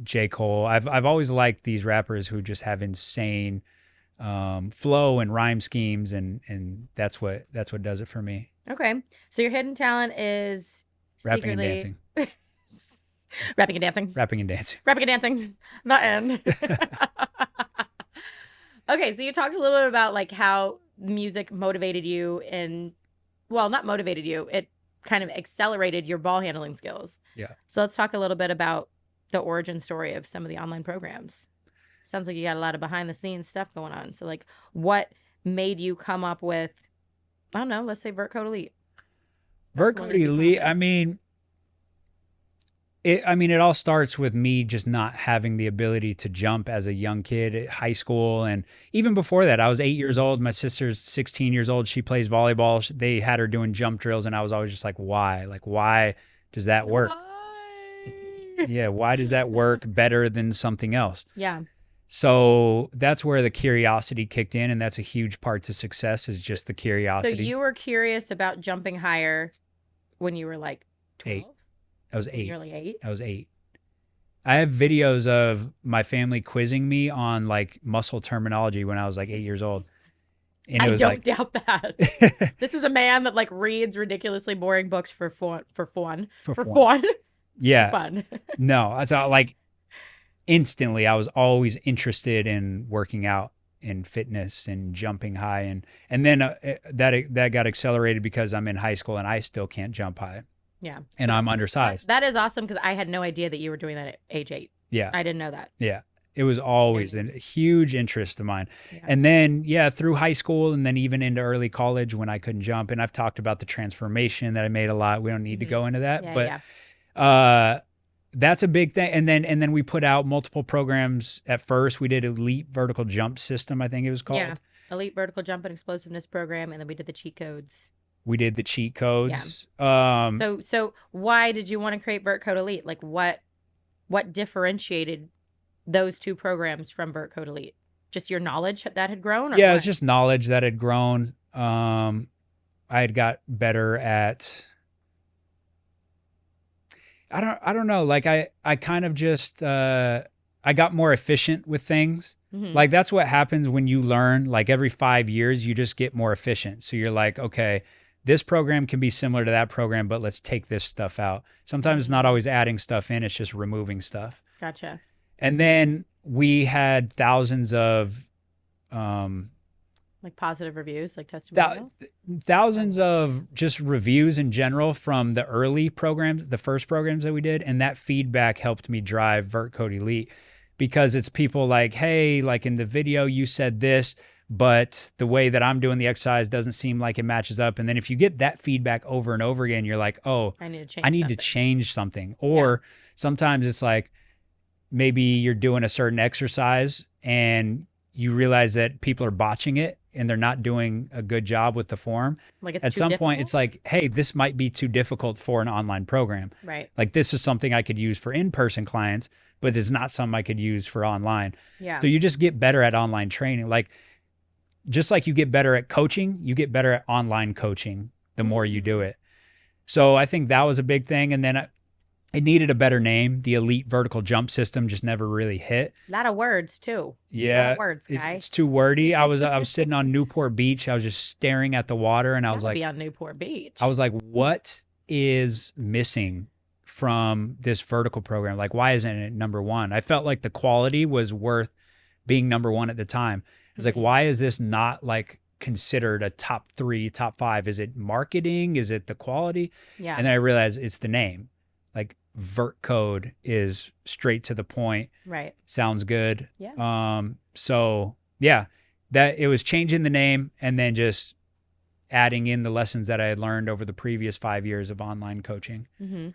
J. Cole. I've always liked these rappers who just have insane flow and rhyme schemes, and that's what does it for me. Okay. So your hidden talent is rapping and dancing. Rapping and dancing. Rapping and dancing. Rapping and dancing. The end. Okay, so you talked a little bit about like how music motivated you not motivated you, it kind of accelerated your ball handling skills. Yeah. So let's talk a little bit about the origin story of some of the online programs. Sounds like you got a lot of behind the scenes stuff going on. So like what made you come up with, I don't know, let's say Vert Code Elite. Vert Code Elite, I mean, it all starts with me just not having the ability to jump as a young kid at high school. And even before that, I was 8 years old. My sister's 16 years old. She plays volleyball. They had her doing jump drills. And I was always just like, why? Like, why does that work? Why? Yeah. Why does that work better than something else? Yeah. So that's where the curiosity kicked in. And that's a huge part to success, is just the So curiosity. you were curious about jumping higher when you were like 12? 8. I was 8. Nearly 8? I was 8. I have videos of my family quizzing me on like muscle terminology when I was like 8 years old. And it I was don't like, doubt that. This is a man that like reads ridiculously boring books for fun. yeah, Fun. no, I thought like instantly I was always interested in working out and fitness and jumping high. And then that got accelerated because I'm in high school and I still can't jump high. Yeah. And I'm undersized. That is awesome, because I had no idea that you were doing that at age 8. Yeah. I didn't know that. Yeah. It was always a huge interest of mine. Yeah. And then, through high school and then even into early college when I couldn't jump. And I've talked about the transformation that I made a lot. We don't need to go into that. That's a big thing. And then we put out multiple programs. At first, we did Elite Vertical Jump System, I think it was called. Yeah. Elite Vertical Jump and Explosiveness Program. And then we did the cheat codes. We did the cheat codes. Yeah. So why did you want to create Vert Code Elite? Like what differentiated those two programs from Vert Code Elite? Just your knowledge that had grown? Or yeah, what? It's just knowledge that had grown. I had got better at, I don't know. Like I kind of just, I got more efficient with things. Mm-hmm. Like that's what happens when you learn. Like every 5 years, you just get more efficient. So you're like, okay, this program can be similar to that program, but let's take this stuff out. Sometimes it's not always adding stuff in, it's just removing stuff. Gotcha. And then we had thousands of like positive reviews, like testimonials? Thousands of just reviews in general from the early programs, the first programs that we did. And that feedback helped me drive Vert Code Elite, because it's people like, hey, like in the video you said this, but the way that I'm doing the exercise doesn't seem like it matches up. And then if you get that feedback over and over again, you're like, oh, I need to change something. Or sometimes it's like, maybe you're doing a certain exercise and you realize that people are botching it and they're not doing a good job with the form. Like at some point, it's like, hey, this might be too difficult for an online program. Right. Like this is something I could use for in-person clients, but it's not something I could use for online. Yeah. So you just get better at online training. Like, just like you get better at coaching, you get better at online coaching the more you do it. So I think that was a big thing. And then it needed a better name. The Elite Vertical Jump System just never really hit. A lot of words too. Yeah. A lot of words, guy. It's too wordy. I was sitting on Newport Beach. I was just staring at the water and I was like, be on Newport Beach. I was like, what is missing from this vertical program? Like, why isn't it number one? I felt like the quality was worth being number one at the time. It's like, why is this not like considered a top 3, top 5? Is it marketing? Is it the quality? Yeah. And then I realized it's the name. Like Vert Code is straight to the point. Right. Sounds good. Yeah. So yeah, that it was changing the name and then just adding in the lessons that I had learned over the previous 5 years of online coaching. Mm-hmm.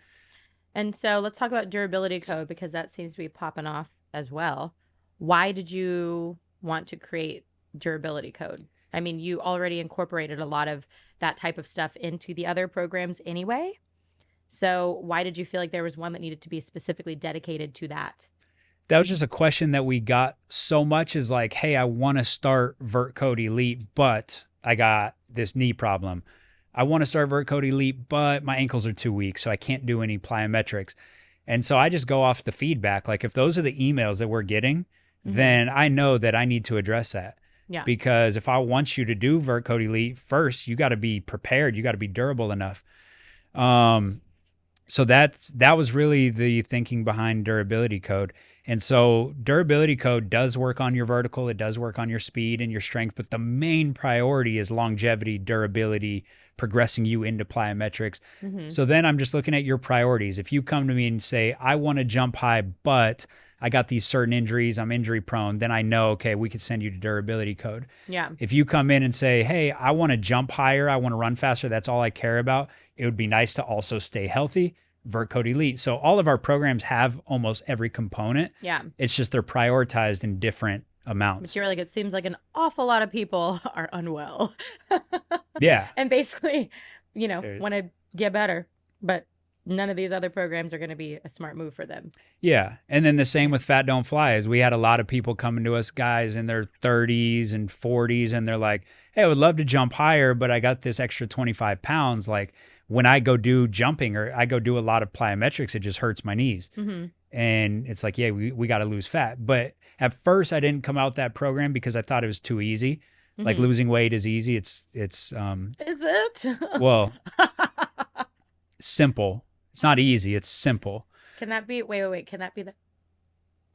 And so let's talk about durability code, because that seems to be popping off as well. Why did you want to create durability code? I mean, you already incorporated a lot of that type of stuff into the other programs anyway. So why did you feel like there was one that needed to be specifically dedicated to that? That was just a question that we got so much, is like, hey, I want to start Vert Code Elite, but I got this knee problem. I want to start Vert Code Elite, but my ankles are too weak, so I can't do any plyometrics. And so I just go off the feedback. Like if those are the emails that we're getting, then I know that I need to address that. Yeah. Because if I want you to do Vert Code Elite, first, you got to be prepared. You got to be durable enough. So that was really the thinking behind durability code. And so durability code does work on your vertical. It does work on your speed and your strength. But the main priority is longevity, durability, progressing you into plyometrics. So then I'm just looking at your priorities. If you come to me and say, I want to jump high, but I got these certain injuries, I'm injury prone, then I know, okay, we could send you to durability code. Yeah. If you come in and say, hey, I want to jump higher, I want to run faster, that's all I care about, it would be nice to also stay healthy, VertCode Elite. So all of our programs have almost every component. Yeah. It's just they're prioritized in different amounts. But you're like, it seems like an awful lot of people are unwell. Yeah. And basically, want to get better. But none of these other programs are going to be a smart move for them. Yeah. And then the same with Fat Don't Fly is we had a lot of people coming to us, guys in their 30s and 40s, and they're like, hey, I would love to jump higher, but I got this extra 25 pounds. Like when I go do jumping or I go do a lot of plyometrics, it just hurts my knees. Mm-hmm. And it's like, yeah, we got to lose fat. But at first I didn't come out that program because I thought it was too easy. Mm-hmm. Like losing weight is easy. Is it? Well, simple. It's not easy. It's simple. Can that be, wait. Can that be the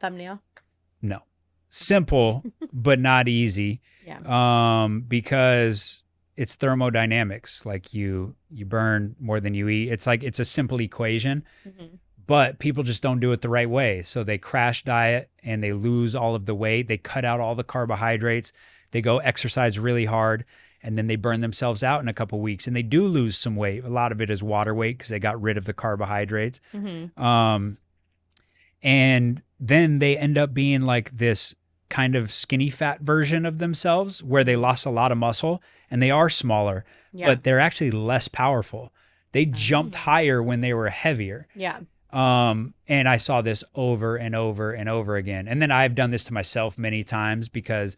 thumbnail? No. Simple, but not easy. Yeah. Because it's thermodynamics. Like you burn more than you eat. It's like, it's a simple equation, but people just don't do it the right way. So they crash diet and they lose all of the weight. They cut out all the carbohydrates. They go exercise really hard. And then they burn themselves out in a couple of weeks, and they do lose some weight. A lot of it is water weight because they got rid of the carbohydrates. And then they end up being like this kind of skinny fat version of themselves where they lost a lot of muscle and they are smaller, but they're actually less powerful. They jumped higher when they were heavier. Yeah. And I saw this over and over and over again. And then I've done this to myself many times because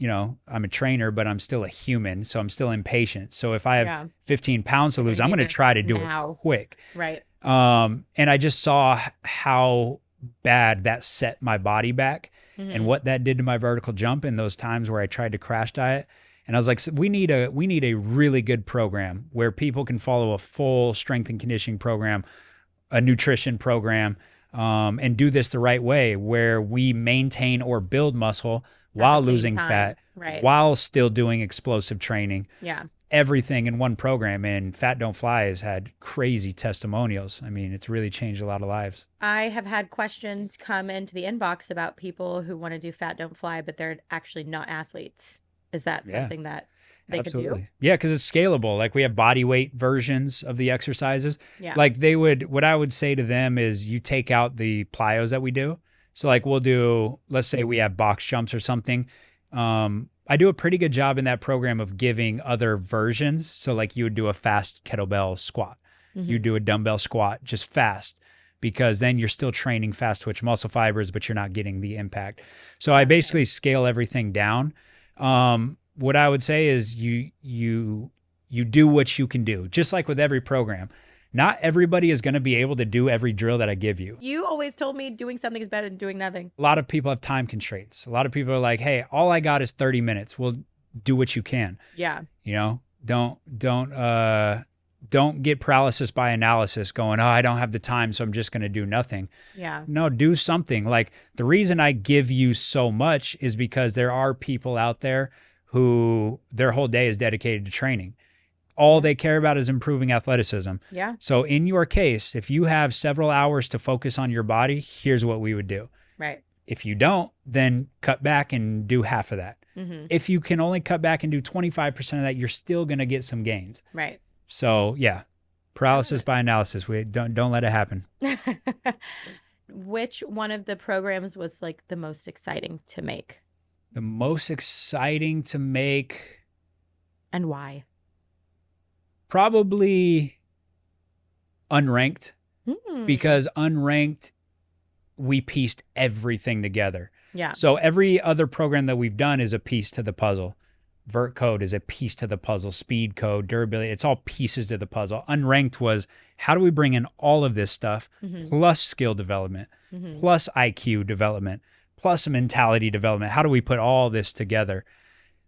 I'm a trainer, but I'm still a human. So I'm still impatient. So if I have 15 pounds to lose, I'm going to try to do it quick. Right. And I just saw how bad that set my body back and what that did to my vertical jump in those times where I tried to crash diet. And I was like, so we need a really good program where people can follow a full strength and conditioning program, a nutrition program, and do this the right way where we maintain or build muscle while losing fat, while still doing explosive training. Yeah. Everything in one program. And Fat Don't Fly has had crazy testimonials. I mean, it's really changed a lot of lives. I have had questions come into the inbox about people who want to do Fat Don't Fly, but they're actually not athletes. Is that something that they could do? Yeah, because it's scalable. Like we have body weight versions of the exercises. Yeah. Like what I would say to them is you take out the plyos that we do. So like we'll do, let's say we have box jumps or something. I do a pretty good job in that program of giving other versions. So like you would do a fast kettlebell squat. You do a dumbbell squat, just fast, because then you're still training fast twitch muscle fibers, but you're not getting the impact. So I basically scale everything down. What I would say is you do what you can do, just like with every program. Not everybody is going to be able to do every drill that I give you. You always told me doing something is better than doing nothing. A lot of people have time constraints. A lot of people are like, hey, all I got is 30 minutes. Well, do what you can. Yeah. Don't get paralysis by analysis going, oh, I don't have the time, so I'm just going to do nothing. Yeah. No, do something. Like the reason I give you so much is because there are people out there who their whole day is dedicated to training. All they care about is improving athleticism. Yeah. So in your case, if you have several hours to focus on your body, here's what we would do. Right. If you don't, then cut back and do half of that. If you can only cut back and do 25% of that, you're still going to get some gains. Right. So yeah, paralysis by analysis. We don't let it happen. Which one of the programs was like the most exciting to make? The most exciting to make. And why? Probably unranked, because unranked, we pieced everything together. Yeah. So every other program that we've done is a piece to the puzzle. VertCode is a piece to the puzzle. Speed code, durability, it's all pieces to the puzzle. Unranked was, how do we bring in all of this stuff, plus skill development, plus IQ development, plus mentality development? How do we put all this together?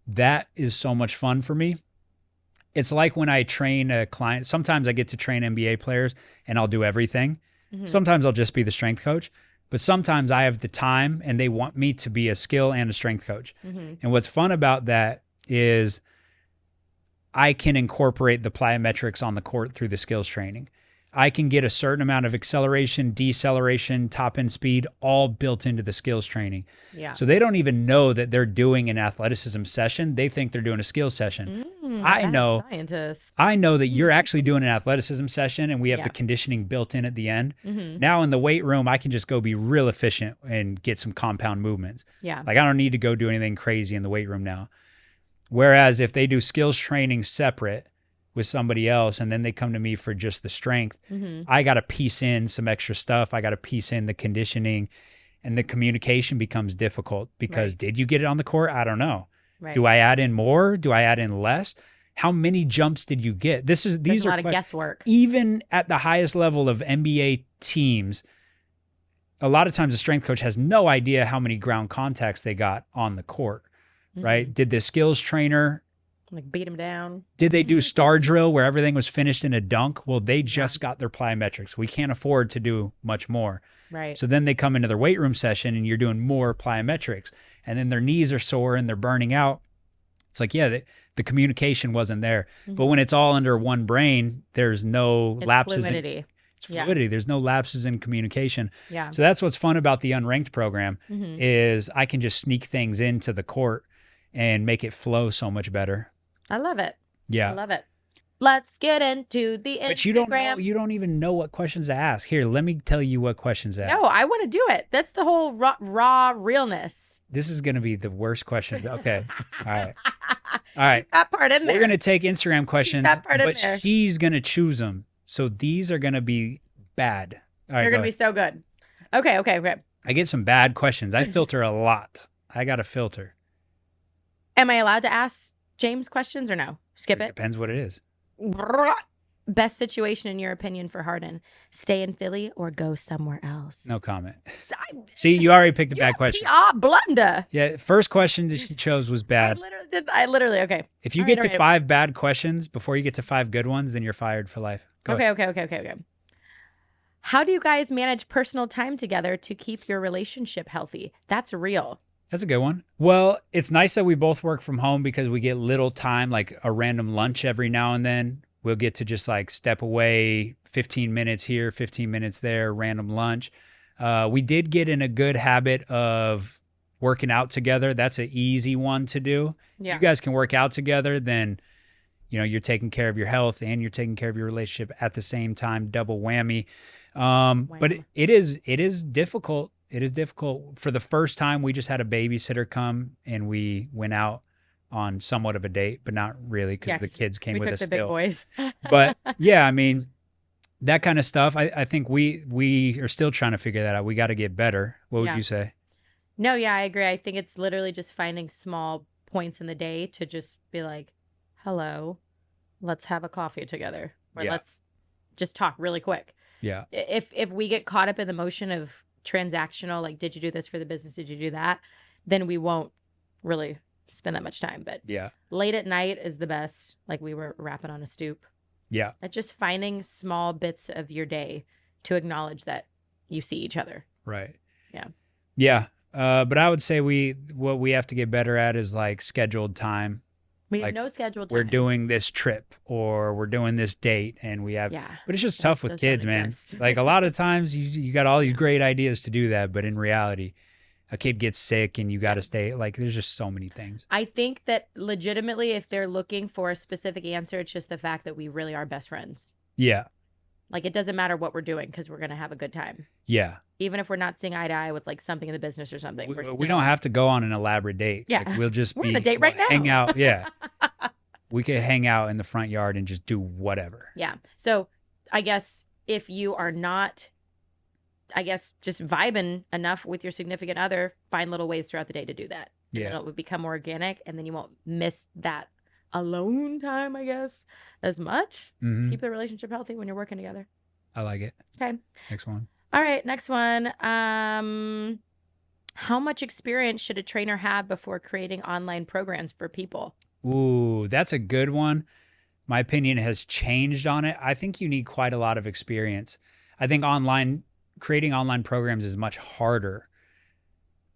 That is so much fun for me. It's like when I train a client, sometimes I get to train NBA players and I'll do everything. Sometimes I'll just be the strength coach, but sometimes I have the time and they want me to be a skill and a strength coach. And what's fun about that is I can incorporate the plyometrics on the court through the skills training. I can get a certain amount of acceleration, deceleration, top end speed, all built into the skills training. Yeah. So they don't even know that they're doing an athleticism session. They think they're doing a skills session. I know scientist. I know that you're actually doing an athleticism session and we have Yeah. the conditioning built in at the end. Mm-hmm. Now in the weight room, I can just go be real efficient and get some compound movements. Yeah. Like I don't need to go do anything crazy in the weight room now. Whereas if they do skills training separate with somebody else and then they come to me for just the strength, Mm-hmm. I got to piece in some extra stuff. I got to piece in the conditioning and the communication becomes difficult because Right. did you get it on the court? I don't know. Right. Do I add in more? Do I add in less? How many jumps did you get? These There's a are lot of guesswork. even at the highest level of NBA teams. A lot of times the strength coach has no idea how many ground contacts they got on the court, right? Did the skills trainer, Like beat him down. did they do star drill where everything was finished in a dunk? Well, they just got their plyometrics. We can't afford to do much more. Right. So then they come into their weight room session and you're doing more plyometrics and then their knees are sore and they're burning out. It's like, yeah, the communication wasn't there. But when it's all under one brain, there's no It's lapses. fluidity. It's fluidity. There's no lapses in communication. Yeah. So that's what's fun about the unranked program Mhm. is I can just sneak things into the court and make it flow so much better. I love it. Yeah. I love it. Let's get into the Instagram. But you don't even know what questions to ask. Here, let me tell you what questions to ask. No, I want to do it. That's the whole raw realness. This is going to be the worst questions. Okay. All right. All right. That part in there. We're going to take Instagram questions, that part in but there. she's going to choose them. So these are going to be bad. All right. They're going to be so good. Okay. I get some bad questions. I filter a lot. I got to filter. Am I allowed to ask James questions or no? Skip it. Depends what it is. Best situation in your opinion for Harden? Stay in Philly or go somewhere else? No comment. See, you already picked a bad question. Blunder. Yeah, first question that she chose was bad. I literally, okay. If you All get right, to 5 bad questions before you get to 5 good ones, then you're fired for life. Go ahead. Okay. How do you guys manage personal time together to keep your relationship healthy? That's real. That's a good one. Well, it's nice that we both work from home because we get little time, like a random lunch every now and then. We'll get to just like step away 15 minutes here, 15 minutes there, random lunch. We did get in a good habit of working out together. That's an easy one to do. Yeah. If you guys can work out together, then you're taking care of your health and you're taking care of your relationship at the same time, double whammy. But it is difficult. It is difficult. For the first time, we just had a babysitter come and we went out on somewhat of a date, but not really because the kids came with us the big still. boys. But yeah, I mean, that kind of stuff. I think we are still trying to figure that out. We got to get better. What would you say? No, yeah, I agree. I think it's literally just finding small points in the day to just be like, hello, let's have a coffee together. Or let's just talk really quick. Yeah. If we get caught up in the motion of transactional, like, did you do this for the business? Did you do that? Then we won't really spend that much time. But late at night is the best. Like we were rapping on a stoop. Yeah. Just finding small bits of your day to acknowledge that you see each other. Right. Yeah. Yeah. But I would say what we have to get better at is like scheduled time. We like, have no scheduled time. We're doing this trip or we're doing this date and we have, but it's just tough with kids, man. Like a lot of times you got all these great ideas to do that, but in reality, a kid gets sick and you got to stay, like there's just so many things. I think that legitimately, if they're looking for a specific answer, it's just the fact that we really are best friends. Yeah. Like it doesn't matter what we're doing because we're going to have a good time. Yeah. Even if we're not seeing eye to eye with like something in the business or something. We don't have to go on an elaborate date. Yeah. Like, we'll just we're on a date right now. Hang out. Yeah. We could hang out in the front yard and just do whatever. Yeah. So I guess if you are not, just vibing enough with your significant other, find little ways throughout the day to do that. And then it will become more organic and then you won't miss that alone time, I guess, as much. Mm-hmm. Keep the relationship healthy when you're working together. I like it. Okay. Next one. All right. Next one. How much experience should a trainer have before creating online programs for people? Ooh, that's a good one. My opinion has changed on it. I think you need quite a lot of experience. I think creating online programs is much harder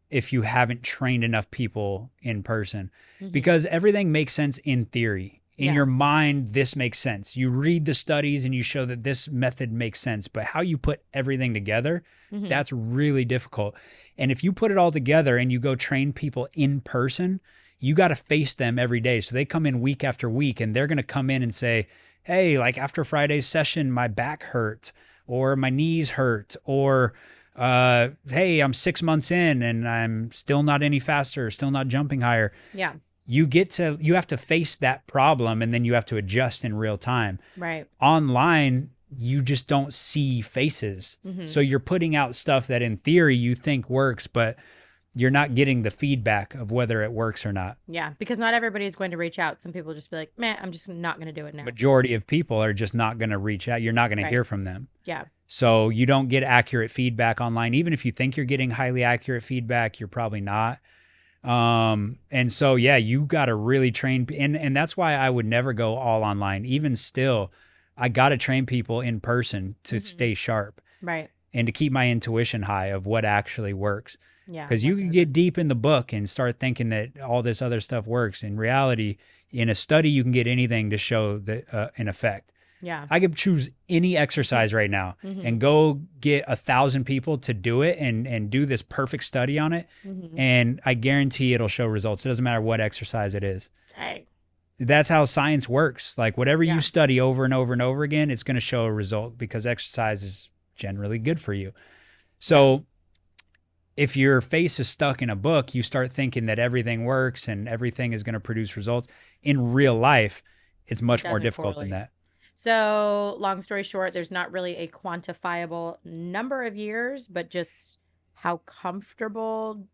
if you haven't trained enough people in person, because everything makes sense in theory. In your mind, this makes sense. You read the studies and you show that this method makes sense, but how you put everything together, that's really difficult. And if you put it all together and you go train people in person, you got to face them every day. So they come in week after week, and they're going to come in and say, hey, like after Friday's session, my back hurt or my knees hurt, or hey, I'm 6 months in and I'm still not any faster, still not jumping higher. Yeah. You have to face that problem, and then you have to adjust in real time. Right. Online, you just don't see faces. So you're putting out stuff that in theory you think works, but you're not getting the feedback of whether it works or not. Yeah, because not everybody is going to reach out. Some people just be like, man, I'm just not going to do it now. Majority of people are just not going to reach out. You're not going to hear from them. Yeah. So you don't get accurate feedback online. Even if you think you're getting highly accurate feedback, you're probably not. And so, yeah, you got to really train. And that's why I would never go all online. Even still, I got to train people in person to stay sharp. Right. And to keep my intuition high of what actually works. Yeah. Because you can get deep in the book and start thinking that all this other stuff works. In reality, in a study, you can get anything to show that an effect. Yeah. I could choose any exercise right now and go get 1,000 people to do it and do this perfect study on it. And I guarantee it'll show results. It doesn't matter what exercise it is. Hey. That's how science works. Like whatever you study over and over and over again, it's going to show a result because exercise is generally good for you. So if your face is stuck in a book, you start thinking that everything works and everything is going to produce results. In real life, it's much more difficult than that. So long story short, there's not really a quantifiable number of years, but just how comfortable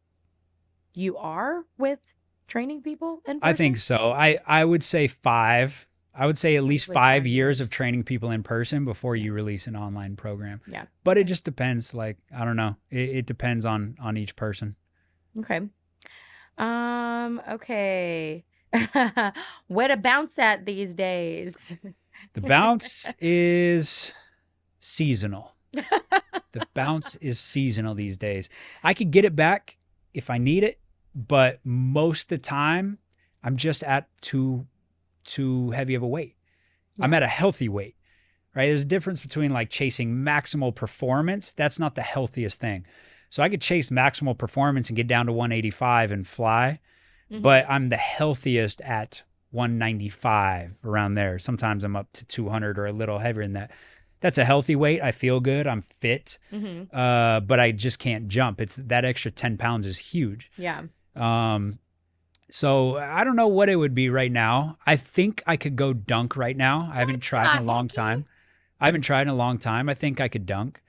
you are with training people in person? I think so. I would say 5. I would say at least 5 years of training people in person before you release an online program. Yeah. But it just depends. Like, I don't know. It depends on each person. Okay. Okay. Where to bounce at these days? The bounce is seasonal. The bounce is seasonal these days. I could get it back if I need it, but most of the time I'm just at too heavy of a weight. Yeah. I'm at a healthy weight, right? There's a difference between like chasing maximal performance. That's not the healthiest thing. So I could chase maximal performance and get down to 185 and fly, but I'm the healthiest at 195, around there. Sometimes I'm up to 200 or a little heavier than that. That's a healthy weight. I feel good. I'm fit, but I just can't jump. It's that extra 10 pounds is huge. Yeah. So I don't know what it would be right now. I think I could go dunk right now. I haven't tried in a long time. I think I could dunk,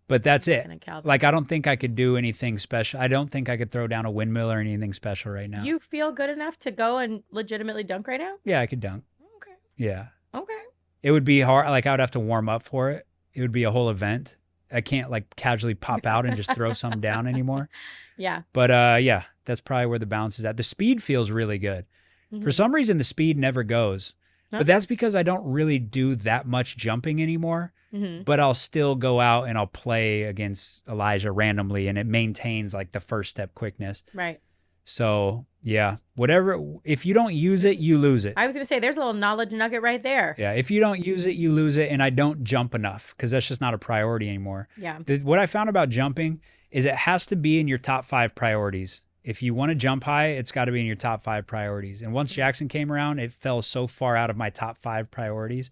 but that's it. Like, I don't think I could do anything special. I don't think I could throw down a windmill or anything special right now. You feel good enough to go and legitimately dunk right now? Yeah, I could dunk. Okay. Yeah. Okay. It would be hard. Like, I would have to warm up for it. It would be a whole event. I can't like casually pop out and just throw some down anymore. Yeah. But yeah, that's probably where the bounce is at. The speed feels really good. For some reason, the speed never goes. But that's because I don't really do that much jumping anymore. But I'll still go out and I'll play against Elijah randomly, and it maintains like the first step quickness. Right. So yeah, whatever. If you don't use it, you lose it. I was going to say, there's a little knowledge nugget right there. Yeah. If you don't use it, you lose it. And I don't jump enough because that's just not a priority anymore. Yeah. What I found about jumping is it has to be in your top 5 priorities. If you want to jump high, it's got to be in your top 5 priorities. And once Jaxon came around, it fell so far out of my top 5 priorities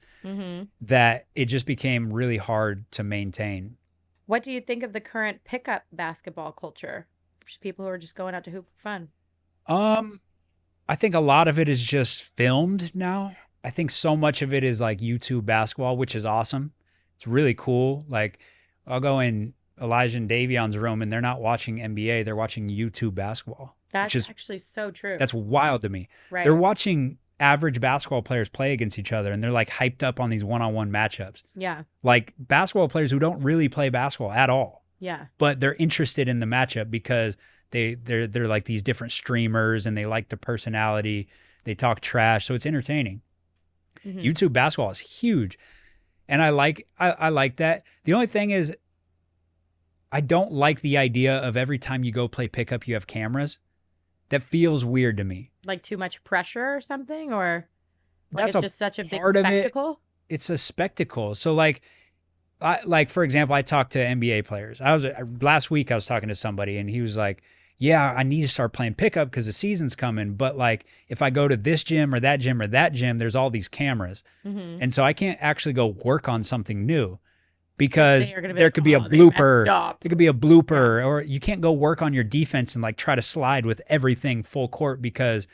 that it just became really hard to maintain. What do you think of the current pickup basketball culture? Just people who are just going out to hoop for fun. I think a lot of it is just filmed now. I think so much of it is like YouTube basketball, which is awesome. It's really cool. Like, I'll go in Elijah and Davion's room and they're not watching NBA, they're watching YouTube basketball. That's actually so true. That's wild to me. Right. They're watching average basketball players play against each other and they're like hyped up on these one-on-one matchups. Yeah. Like basketball players who don't really play basketball at all. Yeah. But they're interested in the matchup because they're like these different streamers and they like the personality. They talk trash, so it's entertaining. YouTube basketball is huge. And I like that. The only thing is I don't like the idea of every time you go play pickup, you have cameras. That feels weird to me. Like too much pressure or something, or like that's it's just such a big part of spectacle? It's a spectacle. So like for example, I talked to NBA players. Last week I was talking to somebody and he was like, yeah, I need to start playing pickup because the season's coming. But like, if I go to this gym or that gym or that gym, there's all these cameras. And so I can't actually go work on something new because They're gonna be there like, could be a "Oh, they messed blooper. up." There could be a blooper, or you can't go work on your defense and like try to slide with everything full court because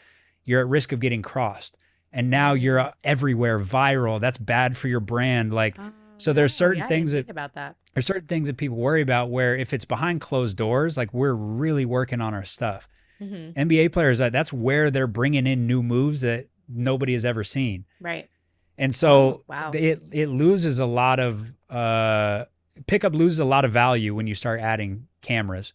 you're at risk of getting crossed. And now you're everywhere, viral. That's bad for your brand. Like, so there's certain I things didn't that think about that. there's certain things that people worry about where if it's behind closed doors, like we're really working on our stuff. NBA players, that's where they're bringing in new moves that nobody has ever seen. Right. And so wow. it loses a lot of pickup loses a lot of value when you start adding cameras.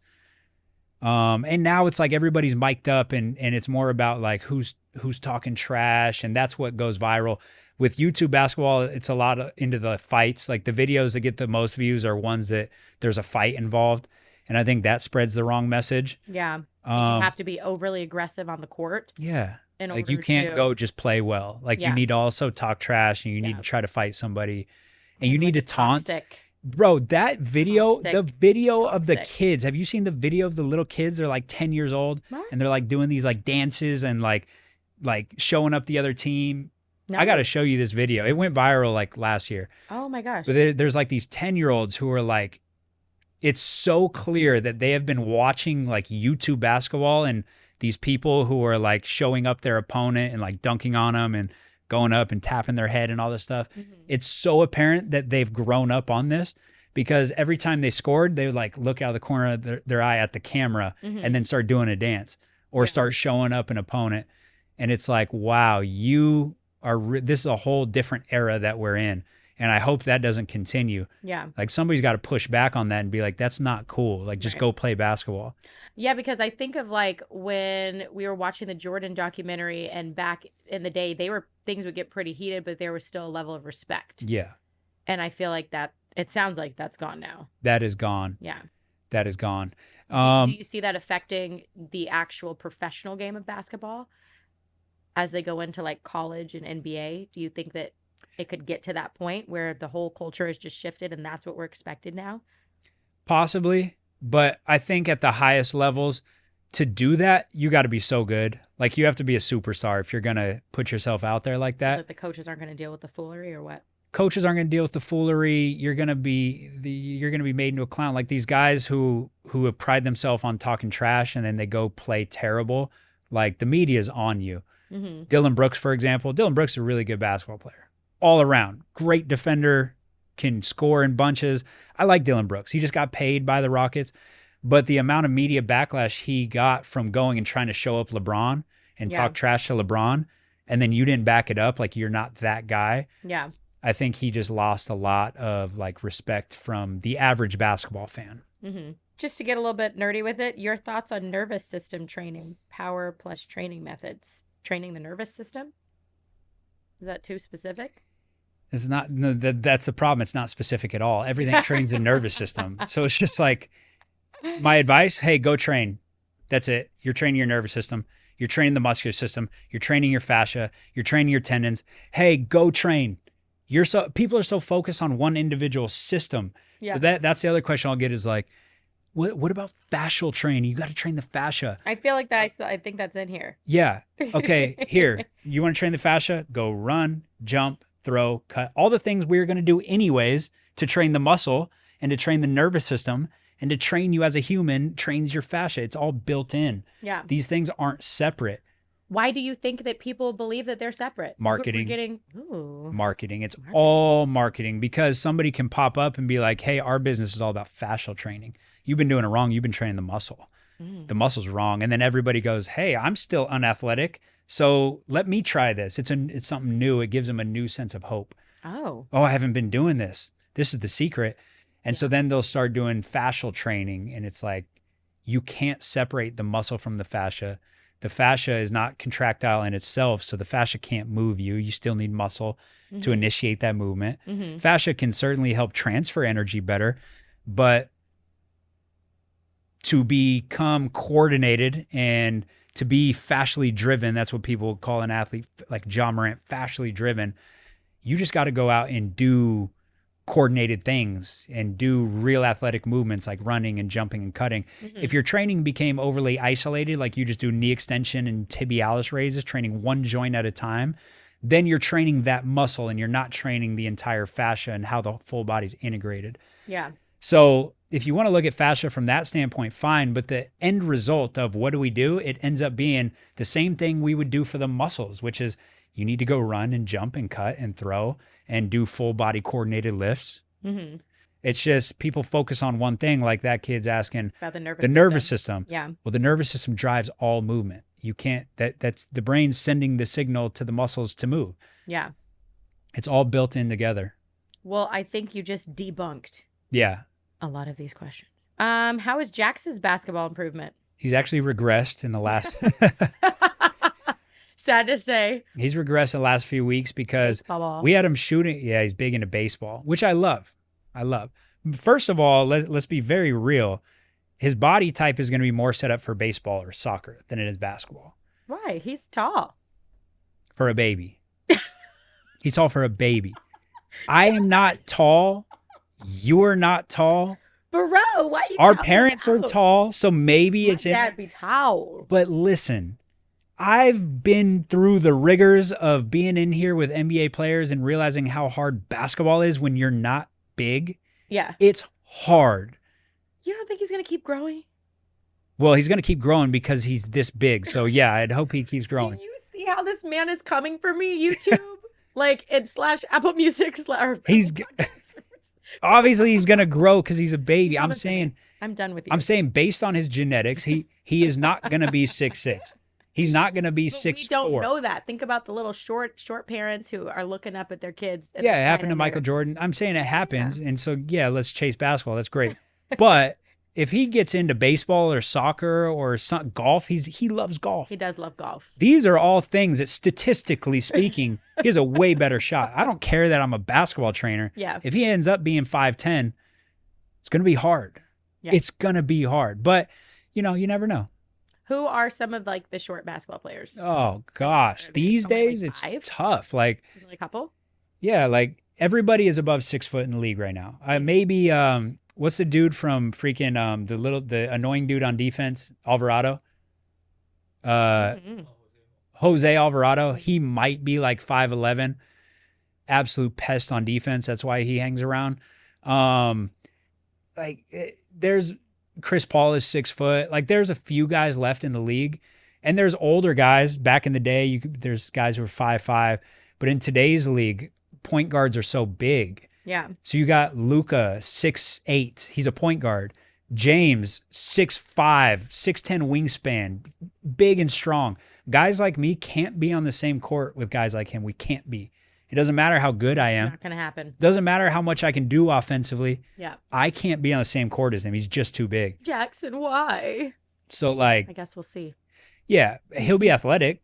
And now it's like everybody's mic'd up and it's more about like who's talking trash, and that's what goes viral. With YouTube basketball, it's a lot into the fights. Like the videos that get the most views are ones that there's a fight involved. And I think that spreads the wrong message. Yeah. You have to be overly aggressive on the court. Yeah. In Like order you can't to... go just play well. Like you need to also talk trash, and you need to try to fight somebody, and you need to taunt. Toxic. Bro, that video, the video of the Toxic. kids. Have you seen the video of the little kids? They're like 10 years old and they're like doing these like dances and like showing up the other team. No. I got to show you this video. It went viral like last year. Oh my gosh. But there's like these 10-year-olds who are like, it's so clear that they have been watching like YouTube basketball, and these people who are like showing up their opponent and like dunking on them and going up and tapping their head and all this stuff. It's so apparent that they've grown up on this, because every time they scored, they would like look out of the corner of their eye at the camera and then start doing a dance or start showing up an opponent. And it's like, wow, you are, this is a whole different era that we're in. And I hope that doesn't continue. Yeah. Like somebody's got to push back on that and be like, that's not cool. Like just go play basketball. Yeah, because I think of like when we were watching the Jordan documentary, and back in the day, things would get pretty heated, but there was still a level of respect. Yeah. And I feel like it sounds like that's gone now. That is gone. Yeah. That is gone. Do you see that affecting the actual professional game of basketball as they go into like college and NBA? Do you think that it could get to that point where the whole culture has just shifted and that's what we're expected now? Possibly. But I think at the highest levels, to do that, you got to be so good. Like you have to be a superstar if you're going to put yourself out there like that. Like the coaches aren't going to deal with the foolery or what? Coaches aren't going to deal with the foolery. You're going to be made into a clown. Like these guys who have prided themselves on talking trash and then they go play terrible. Like the media is on you. Dylan Brooks, for example. Dylan Brooks is a really good basketball player. All around. Great defender. Can score in bunches. I like Dylan Brooks. He just got paid by the Rockets. But the amount of media backlash he got from going and trying to show up LeBron and talk trash to LeBron, and then you didn't back it up, like you're not that guy. Yeah. I think he just lost a lot of like respect from the average basketball fan. Just to get a little bit nerdy with it, your thoughts on nervous system training, power plus training methods, training the nervous system? Is that too specific? It's not. No, that's the problem. It's not specific at all. Everything trains the nervous system. So it's just like, my advice, hey, go train. That's it. You're training your nervous system. You're training the muscular system. You're training your fascia. You're training your tendons. Hey, go train. People are so focused on one individual system. Yeah. So that's the other question I'll get is like, what about fascial training? You got to train the fascia. I feel like that. I think that's in here. Yeah. Okay. Here, you want to train the fascia? Go run, jump, throw, cut, all the things we're going to do anyways to train the muscle and to train the nervous system and to train you as a human trains your fascia. It's all built in. Yeah. These things aren't separate. Why do you think that people believe that they're separate? Marketing. Marketing. It's all marketing, because somebody can pop up and be like, hey, our business is all about fascial training. You've been doing it wrong. You've been training the muscle. The muscle's wrong. And then everybody goes, hey, I'm still unathletic, so let me try this. It's something new. It gives them a new sense of hope. Oh, I haven't been doing this. This is the secret. And so then they'll start doing fascial training. And it's like, you can't separate the muscle from the fascia. The fascia is not contractile in itself, so the fascia can't move you. You still need muscle to initiate that movement. Fascia can certainly help transfer energy better, but to become coordinated and to be fascially driven, that's what people call an athlete like John Morant, fascially driven. You just got to go out and do coordinated things and do real athletic movements like running and jumping and cutting. If your training became overly isolated, like you just do knee extension and tibialis raises, training one joint at a time, then you're training that muscle and you're not training the entire fascia and how the full body's integrated. Yeah. So if you want to look at fascia from that standpoint, fine. But the end result of what do? It ends up being the same thing we would do for the muscles, which is you need to go run and jump and cut and throw and do full body coordinated lifts. It's just people focus on one thing, like that kid's asking About the nervous system. Yeah. Well, the nervous system drives all movement. You can't, that's the brain sending the signal to the muscles to move. Yeah. It's all built in together. Well, I think you just debunked Yeah. a lot of these questions. How is Jax's basketball improvement? He's actually regressed in the last, Sad to say. he's regressed the last few weeks because Baseball. we had him shooting. Yeah, he's big into baseball, which I love. First of all, let's be very real. His body type is going to be more set up for baseball or soccer than it is basketball. Why? He's tall. For a baby. He's tall for a baby. I am not tall. You're not tall. Bro, why you Our tall parents are out? tall, so maybe My it's in. dad be tall. But listen, I've been through the rigors of being in here with NBA players and realizing how hard basketball is when you're not big. Yeah. It's hard. You don't think he's going to keep growing? Well, he's going to keep growing because he's this big. So yeah, I'd hope he keeps growing. Do you see how this man is coming for me? YouTube? Like, it's / Apple Music / He's obviously he's going to grow because he's a baby. I'm Promise me. saying, I'm done with you. I'm saying based on his genetics, he is not going to be 6'6". He's not going to be But 6'4". we don't know that. Think about the little short parents who are looking up at their kids. and Yeah, it trying happened to Michael Jordan. I'm saying it happens. And so, yeah, let's chase basketball. That's great. But if he gets into baseball or soccer or golf, he loves golf. He does love golf. These are all things that statistically speaking, he has a way better shot. I don't care that I'm a basketball trainer. Yeah. If he ends up being 5'10", it's going to be hard. Yeah. It's going to be hard. But, you never know. Who are some of like the short basketball players? Oh, gosh. These Only, like, days, it's 5? tough. Like, A couple? yeah, like everybody is above 6 foot in the league right now. Maybe what's the dude from freaking the annoying dude on defense, Alvarado? Jose Alvarado. He might be like 5'11", absolute pest on defense. That's why he hangs around. There's Chris Paul is 6 foot. Like there's a few guys left in the league, and there's older guys. Back in the day, there's guys who are 5'5", but in today's league, point guards are so big. Yeah. So you got Luka, 6'8". He's a point guard. James, 6'5", 6'10" wingspan, big and strong. Guys like me can't be on the same court with guys like him. We can't be. It doesn't matter how good I am. Not going to happen. Doesn't matter how much I can do offensively. Yeah. I can't be on the same court as him. He's just too big. Jaxon, why? So I guess we'll see. yeah, he'll be athletic.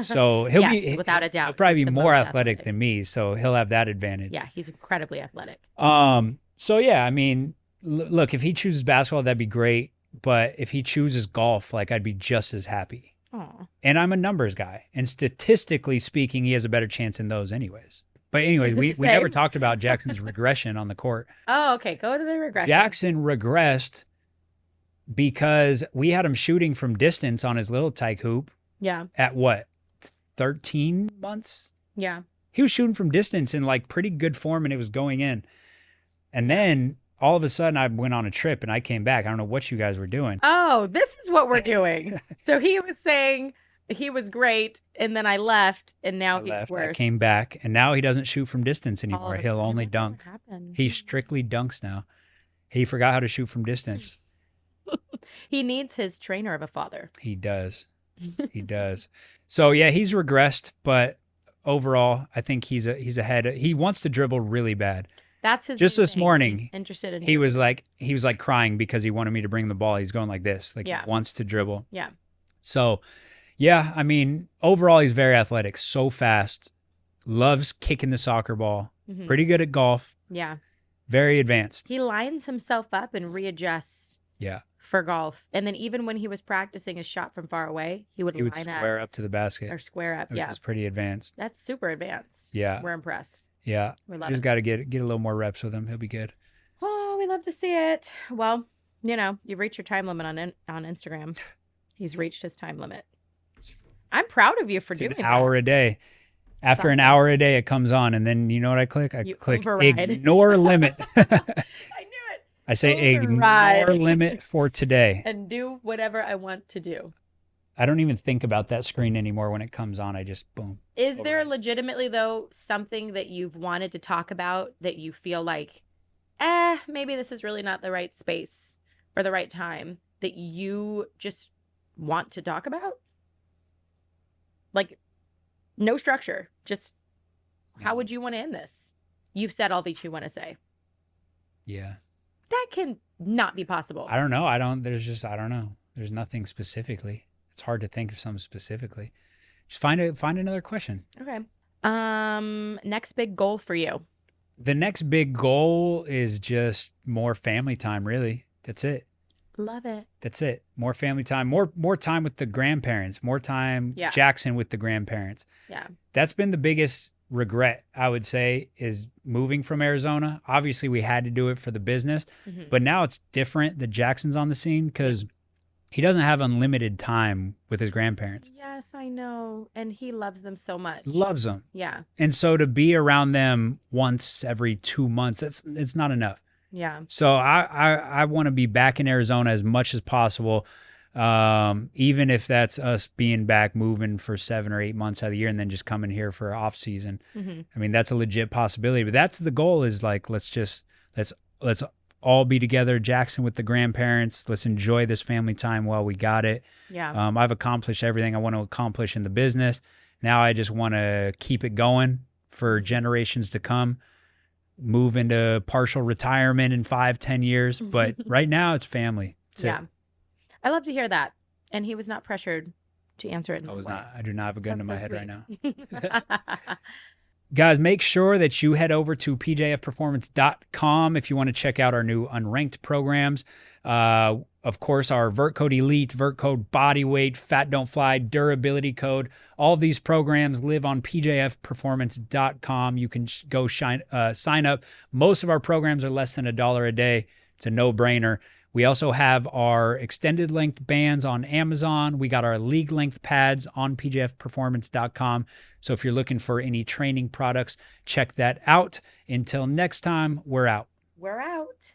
So he'll Yes, be without a doubt. He'll probably He's be the more most athletic than me. So he'll have that advantage. Yeah, he's incredibly athletic. So yeah, I mean, look, if he chooses basketball, that'd be great. But if he chooses golf, like I'd be just as happy. Aw. And I'm a numbers guy. And statistically speaking, he has a better chance in those anyways. But anyways, we never Same. talked about Jackson's regression on the court. Oh, okay. Go to the regression. Jaxon regressed because we had him shooting from distance on his little tyke hoop Yeah. at what, 13 months? Yeah. He was shooting from distance in like pretty good form and it was going in. And then all of a sudden I went on a trip and I came back. I don't know what you guys were doing. Oh, this is what we're doing. So he was saying he was great, and then I left, and now he's I worse. came back and now he doesn't shoot from distance All anymore. of a He'll sudden, only what dunk. happened? He strictly dunks now. He forgot how to shoot from distance. He needs his trainer of a father. He does. He does. So yeah, he's regressed, but overall, I think he's ahead. He wants to dribble really bad. That's his. Just new this thing. morning, He's interested in. He was like crying because he wanted me to bring the ball. He's going like this, like Yeah. he wants to dribble. Yeah. So, yeah, I mean, overall, he's very athletic, so fast, loves kicking the soccer ball, Mhm. pretty good at golf, Yeah. very advanced. He lines himself up and readjusts Yeah, for golf, and then even when he was practicing his shot from far away, he would he would line square up to the up basket. or square up. Which Yeah. is pretty advanced. That's super advanced. Yeah. We're impressed. Yeah. We You love just it. got to get a little more reps with him. He'll be good. Oh, we love to see it. Well, you've reached your time limit on Instagram. He's reached his time limit. I'm proud of you for It's doing an hour that. a day. After an awesome. hour a day, it comes on, and then you know what I click? I You click override. ignore limit. I knew it. I say Override. ignore limit for today. And do whatever I want to do. I don't even think about that screen anymore when it comes on. I just boom. Is there Override. legitimately, though, something that you've wanted to talk about that you feel like, maybe this is really not the right space or the right time that you just want to talk about? Like, no structure. Just how would you want to end this? You've said all that you want to say. Yeah. That can not be possible. I don't know. I don't know. There's nothing specifically. It's hard to think of something specifically. Just find another question. Okay. Next big goal for you. The next big goal is just more family time, really. That's it. Love it. That's it. More family time, more time with the grandparents, more time Yeah. Jaxon with the grandparents. Yeah. That's been the biggest regret, I would say, is moving from Arizona. Obviously, we had to do it for the business, Mhm. but now it's different that Jackson's on the scene because he doesn't have unlimited time with his grandparents. Yes, I know. And he loves them so much. Loves them. Yeah. And so to be around them once every 2 months, it's not enough. Yeah. So I want to be back in Arizona as much as possible, even if that's us being back, moving for 7 or 8 months out of the year, and then just coming here for off season. Mm-hmm. I mean, that's a legit possibility. But that's the goal. Is like let's all be together, Jaxon with the grandparents. Let's enjoy this family time while we got it. Yeah. I've accomplished everything I want to accomplish in the business. Now I just want to keep it going for generations to come. Move into partial retirement in 5-10 years. But right now it's family. That's Yeah. it. I love to hear that. And he was not pressured to answer it. In I was that way. not. I do not have a gun That's to my so head right sweet. now. Guys, make sure that you head over to PJFperformance.com if you want to check out our new unranked programs. Of course, our Vert Code Elite, Vert Code Bodyweight, Fat Don't Fly, Durability Code. All of these programs live on PJFperformance.com. You can go sign up. Most of our programs are less than $1 a day. It's a no-brainer. We also have our extended length bands on Amazon. We got our league length pads on PJFperformance.com. So if you're looking for any training products, check that out. Until next time, we're out. We're out.